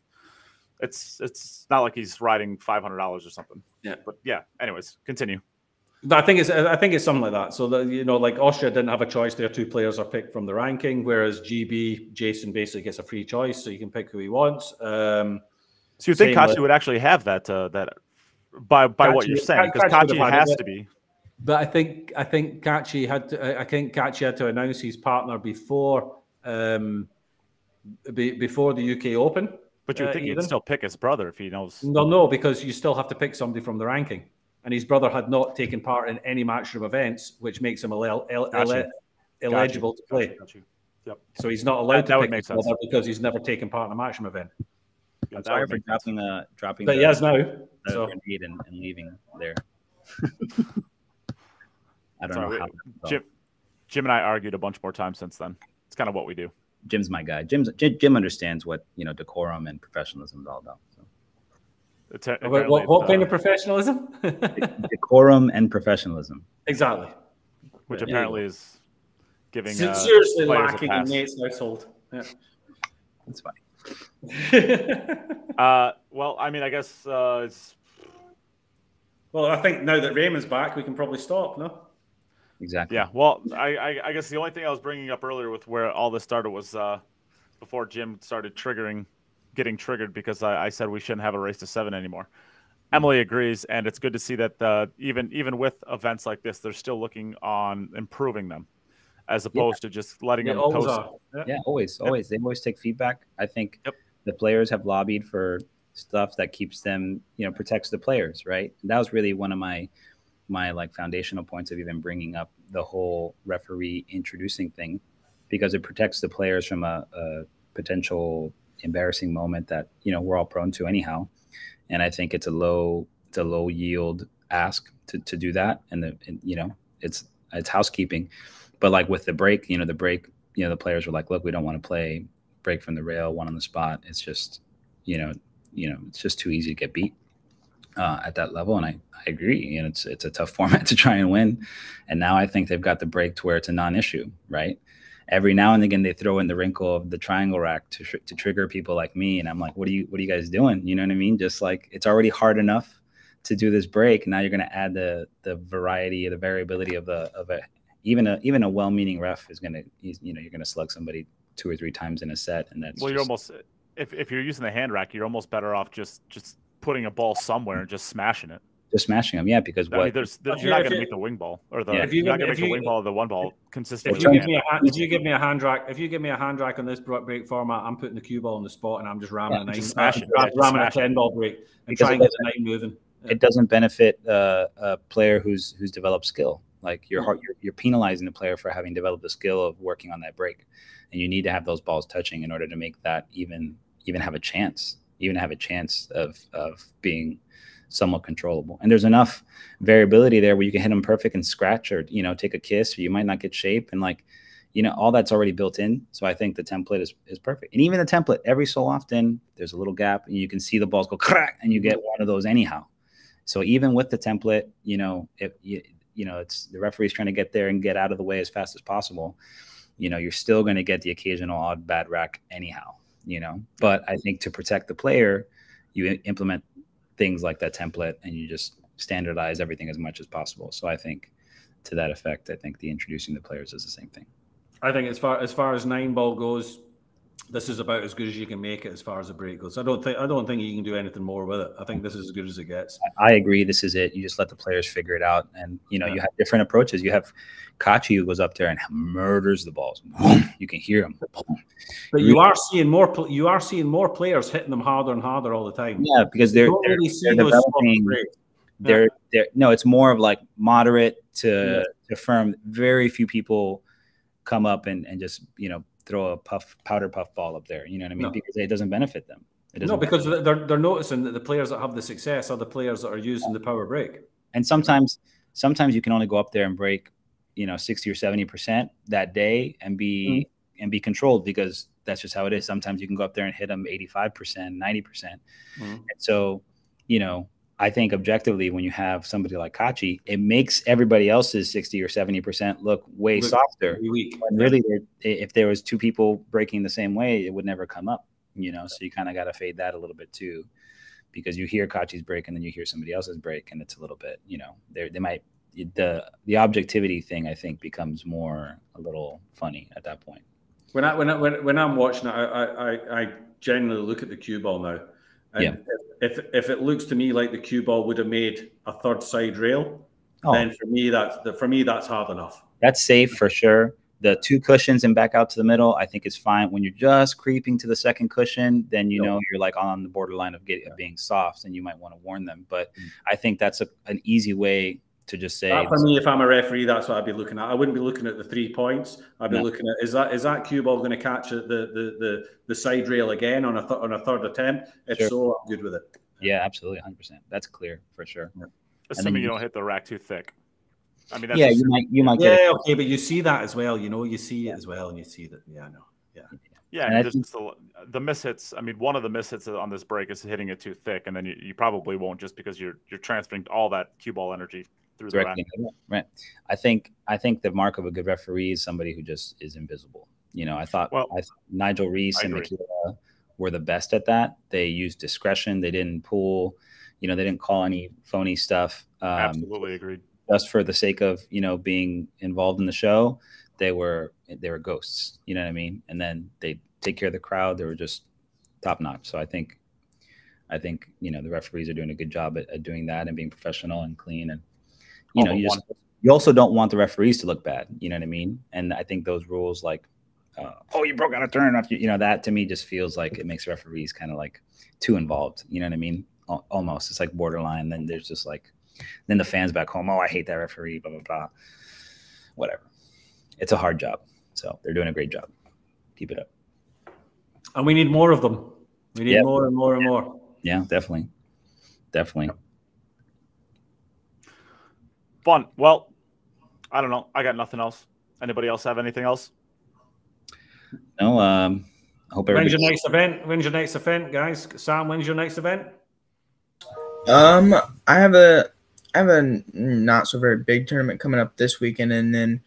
it's not like he's riding $500 or something. Yeah. But yeah. Anyways, continue. I think it's something like that. So that, you know, like Austria didn't have a choice. Their 2 players are picked from the ranking, whereas GB, Jason basically gets a free choice, so he can pick who he wants. So you think Kachi would actually have that by Kachi, what you're saying, because Kachi has to be. But I think Kachi had to announce his partner before the UK Open. But you would think he'd still pick his brother if he knows. No, because you still have to pick somebody from the ranking. And his brother had not taken part in any matchroom events, which makes him eligible to play. Yep. So he's not allowed to pick his brother because he's never taken part in a matchroom event. I'm sorry for dropping. But he has now. So grenade and leaving there. I don't know how. Jim and I argued a bunch more times since then. It's kind of what we do. Jim's my guy. Jim understands what decorum and professionalism is all about. So. What kind of professionalism? Decorum and professionalism. Exactly. Which apparently is giving seriously lacking in Nate's household. Yeah. That's fine. Well, I mean, I guess it's. Well, I think now that Raymond's back, we can probably stop, no? Exactly. Yeah. Well, I guess the only thing I was bringing up earlier with where all this started was before Jim started getting triggered because I said we shouldn't have a race to 7 anymore. Emily agrees, and it's good to see that even with events like this, they're still looking on improving them, as opposed to just letting them toast. Yeah, always. They always take feedback. I think the players have lobbied for stuff that keeps them, protects the players, right? And that was really one of my like foundational points of even bringing up the whole referee introducing thing, because it protects the players from a potential embarrassing moment that we're all prone to anyhow. And I think it's a low yield ask to do that, and it's housekeeping. But like with the break, the players were like, look, we don't want to play break from the rail, 1 on the spot. It's just it's just too easy to get beat at that level. And I agree, it's a tough format to try and win. And now I think they've got the break to where it's a non-issue, right? Every now and again, they throw in the wrinkle of the triangle rack to trigger people like me. And I'm like, what are you guys doing? You know what I mean? Just like, it's already hard enough to do this break. Now you're going to add the variety, the variability of a even a well-meaning ref is gonna, you're gonna slug somebody 2 or 3 times in a set, and that's you're almost, if you're using the hand rack, you're almost better off just putting a ball somewhere and just smashing it. Just smashing them, yeah, because I mean, you're not going to make the wing ball or the you're not going to make the wing ball or the one ball consistent. If you give me a hand rack on this break format, I'm putting the cue ball on the spot and I'm just ramming a 9, ramming a 10 ball break and trying to get the 9 moving. It doesn't benefit a player who's developed skill. Like you're penalizing the player for having developed the skill of working on that break, and you need to have those balls touching in order to make that even have a chance, of being somewhat controllable. And there's enough variability there where you can hit them perfect and scratch, or take a kiss, or you might not get shape, and all that's already built in. So I think the template is perfect. And even the template, every so often there's a little gap and you can see the balls go crack and you get one of those anyhow. So even with the template, it's the referee's trying to get there and get out of the way as fast as possible. You're still going to get the occasional odd bad rack anyhow, but I think to protect the player, you implement things like that template and you just standardize everything as much as possible. So I think to that effect, I think the introducing the players is the same thing. I think as far as 9 ball goes, this is about as good as you can make it as far as the break goes. I don't think you can do anything more with it. I think this is as good as it gets. I agree. This is it. You just let the players figure it out, and you have different approaches. You have Kachi who goes up there and murders the balls. You can hear him. But you are seeing more players hitting them harder and harder all the time. Yeah, because they're developing. No, it's more of like moderate to firm. Very few people come up and just throw a powder puff ball up there. You know what I mean? No. Because it doesn't benefit them. Because they're noticing that the players that have the success are the players that are using the power break. And sometimes you can only go up there and break 60 or 70% that day and be controlled, because that's just how it is. Sometimes you can go up there and hit them 85%, 90%. And so, I think objectively, when you have somebody like Kachi, it makes everybody else's 60 or 70% look way softer. When really, if there was 2 people breaking the same way, it would never come up. So you kind of got to fade that a little bit too, because you hear Kachi's break and then you hear somebody else's break, and it's a little bit, they might, the objectivity thing, I think, becomes a little funny at that point. When I'm watching it, I generally look at the cue ball now. And if it looks to me like the cue ball would have made a third side rail, then for me that's hard enough. That's safe for sure. The 2 cushions and back out to the middle, I think is fine. When you're just creeping to the second cushion, then you're like on the borderline of being soft, and you might want to warn them. But I think that's an easy way to just say. For me, if I'm a referee, that's what I'd be looking at. I wouldn't be looking at the 3 points. I'd be looking at is that cue ball going to catch the side rail again on a third attempt? If so, I'm good with it. Yeah, absolutely, 100%. That's clear for sure. Yeah. Assuming you don't hit the rack too thick. I mean, that's you might get it. Okay, but you see that as well. You see it as well, and you see that. Yeah, I know. Yeah, and just the mishits. I mean, one of the mishits on this break is hitting it too thick, and then you probably won't, just because you're transferring all that cue ball energy through the rack. Right. I think the mark of a good referee is somebody who just is invisible. I thought Nigel Reese and Makila were the best at that. They used discretion. They didn't pull. They didn't call any phony stuff. Absolutely agreed. Just for the sake of being involved in the show, they were ghosts. You know what I mean? And then they take care of the crowd. They were just top notch. So I think the referees are doing a good job at doing that and being professional and clean. And you also don't want the referees to look bad. You know what I mean? And I think those rules, like, you broke out a turn, that to me just feels like it makes referees kind of like too involved. You know what I mean? Almost, it's like borderline. Then there's just like. Then the fans back home, I hate that referee, blah, blah, blah. Whatever. It's a hard job. So they're doing a great job. Keep it up. And we need more of them. We need more and more and more. Yeah, definitely. Fun. Well, I don't know. I got nothing else. Anybody else have anything else? No. I hope everybody. When's your next event, guys? Sam, when's your next event? I have a not so very big tournament coming up this weekend, and then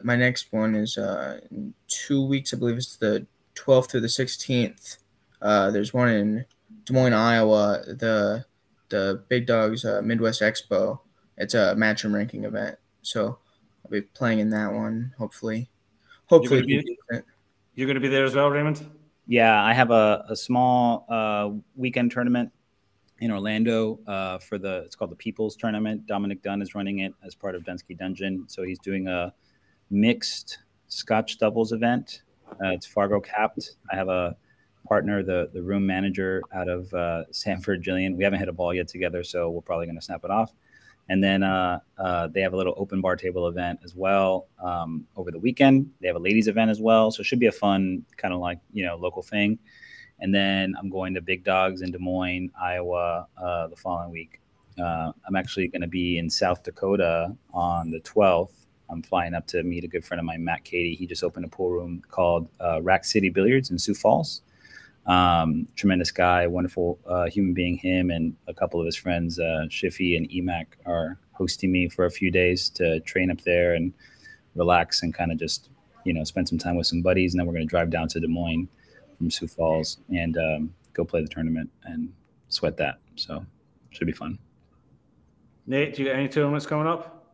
my next one is in 2 weeks. I believe it's the 12th through the 16th. There's one in Des Moines, Iowa. The Big Dogs Midwest Expo. It's a matchroom ranking event. So I'll be playing in that one. Hopefully, You're going to be there as well, Raymond? Yeah, I have a small weekend tournament in Orlando for it's called the People's Tournament. Dominic Dunn is running it as part of Dunsky Dungeon. So he's doing a mixed Scotch doubles event. It's Fargo capped. I have a partner, the room manager out of Sanford, Jillian. We haven't hit a ball yet together, so we're probably going to snap it off. And then they have a little open bar table event as well over the weekend. They have a ladies event as well. So it should be a fun kind of like, local thing. And then I'm going to Big Dogs in Des Moines, Iowa the following week. I'm actually going to be in South Dakota on the 12th. I'm flying up to meet a good friend of mine, Matt Cady. He just opened a pool room called Rack City Billiards in Sioux Falls. Tremendous guy, wonderful human being. Him and a couple of his friends, Shiffy and Emac, are hosting me for a few days to train up there and relax and kind of just, spend some time with some buddies. And then we're going to drive down to Des Moines from Sioux Falls and go play the tournament and sweat that. So should be fun. Nate, do you get any tournaments coming up?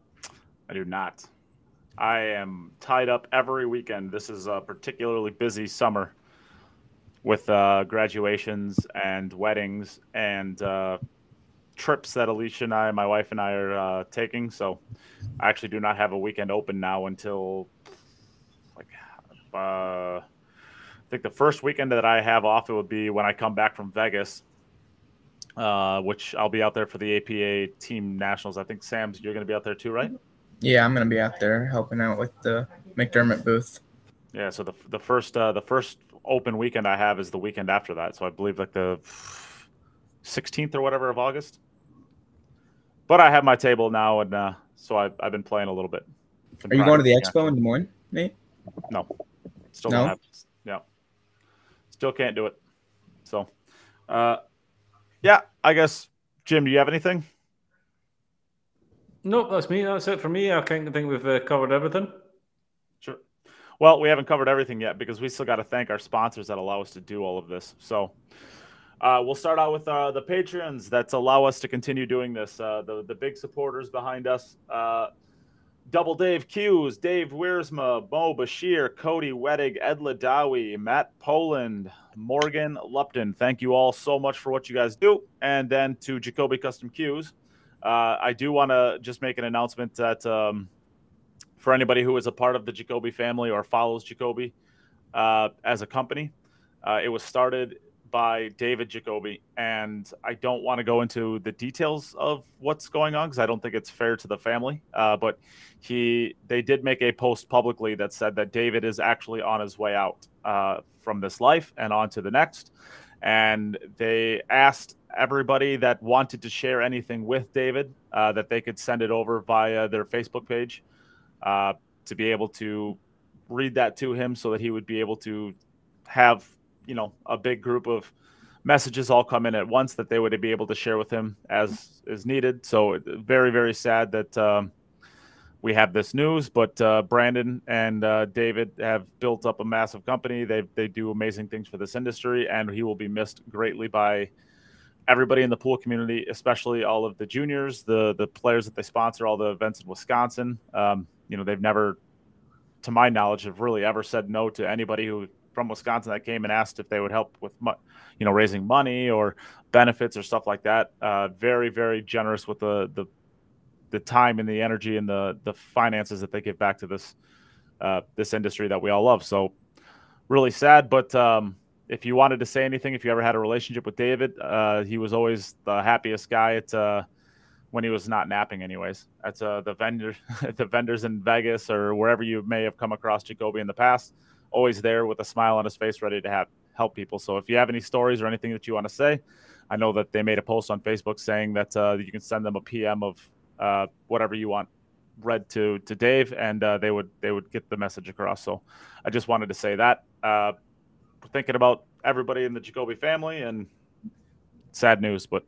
I do not. I am tied up every weekend. This is a particularly busy summer with graduations and weddings and trips that Alicia and I, my wife and I, are taking. So I actually do not have a weekend open now until I think the first weekend that I have off, it would be when I come back from Vegas, which I'll be out there for the APA Team Nationals. I think, Sam, you're going to be out there too, right? Yeah, I'm going to be out there helping out with the McDermott booth. Yeah, so the first open weekend I have is the weekend after that. So I believe like the 16th or whatever of August. But I have my table now, and so I've been playing a little bit. Are you going to the expo in Des Moines, Nate? No. Still don't have. Yeah. Still can't do it. So, yeah, I guess, Jim, do you have anything? Nope, that's me. That's it for me. I think we've covered everything. Sure. Well, we haven't covered everything yet because we still got to thank our sponsors that allow us to do all of this. So we'll start out with the patrons that allow us to continue doing this. The big supporters behind us. Double Dave Hughes, Dave Wiersma, Mo Bashir, Cody Wettig, Ed Ladawi, Matt Poland, Morgan Lupton. Thank you all so much for what you guys do. And then to Jacoby Custom Cues. I do want to just make an announcement that for anybody who is a part of the Jacoby family or follows Jacoby as a company, it was started by David Jacoby, and I don't want to go into the details of what's going on because I don't think it's fair to the family. But they did make a post publicly that said that David is actually on his way out from this life and on to the next. And they asked everybody that wanted to share anything with David that they could send it over via their Facebook page to be able to read that to him so that he would be able to have, a big group of messages all come in at once that they would be able to share with him as is needed. So very, very sad that we have this news, but Brandon and David have built up a massive company. They do amazing things for this industry, and he will be missed greatly by everybody in the pool community, especially all of the juniors, the players that they sponsor, all the events in Wisconsin. They've never, to my knowledge, have really ever said no to anybody who from Wisconsin that came and asked if they would help with, raising money or benefits or stuff like that. Very, very generous with the time and the energy and the finances that they give back to this industry that we all love. So really sad, but if you wanted to say anything, if you ever had a relationship with David, he was always the happiest guy at when he was not napping anyways. That's the vendors in Vegas or wherever you may have come across Jacoby in the past, always there with a smile on his face, ready to help people. So if you have any stories or anything that you want to say, I know that they made a post on Facebook saying that you can send them a PM of whatever you want read to Dave, and they would get the message across. So I just wanted to say that. We're thinking about everybody in the Jacoby family, and sad news, but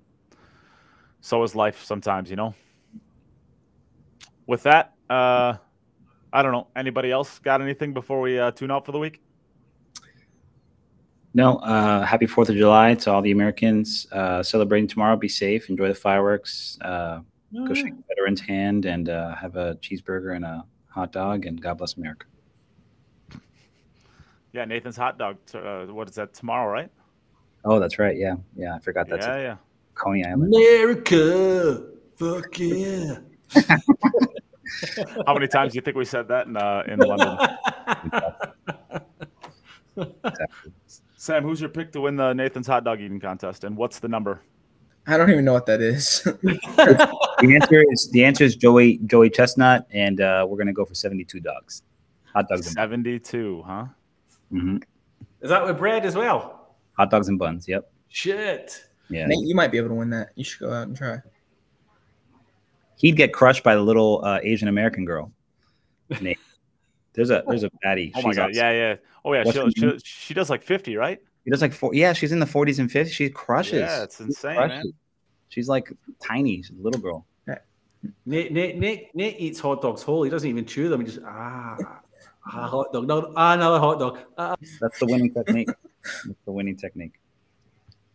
so is life sometimes, With that, I don't know. Anybody else got anything before we tune out for the week? No. Happy 4th of July to all the Americans celebrating tomorrow. Be safe. Enjoy the fireworks. Go shake a veteran's hand and have a cheeseburger and a hot dog, and God bless America. Yeah, Nathan's hot dog. What is that, tomorrow, right? Oh, that's right. Yeah. I forgot that's yeah. Coney Island. America, fuck yeah. How many times do you think we said that in London? Sam, who's your pick to win the Nathan's hot dog eating contest, and what's the number? I don't even know what that is. The answer is Joey Chestnut, and we're gonna go for 72 dogs. Hot dogs. 72, huh? Mm-hmm. Is that with bread as well? Hot dogs and buns. Yep. Shit. Yeah. Nate, you might be able to win that. You should go out and try. He'd get crushed by the little Asian American girl. Nate. There's a baddie. Oh my god. Awesome. Yeah. Oh yeah. She does like 50, right? She does like 4. Yeah, she's in the 40s and 50s. She crushes. Yeah, it's insane, man. She's like tiny. She's a little girl. Nate eats hot dogs whole. He doesn't even chew them. He just hot dog. No, another hot dog. That's the winning technique. That's the winning technique.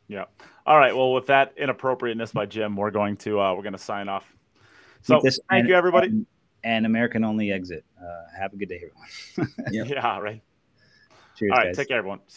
Yeah. All right. Well, with that inappropriateness by Jim, we're going to sign off. So thank you, everybody. And American only exit. Have a good day, everyone. Yeah. Right. Cheers, all right. guys. Take care, everyone. See you.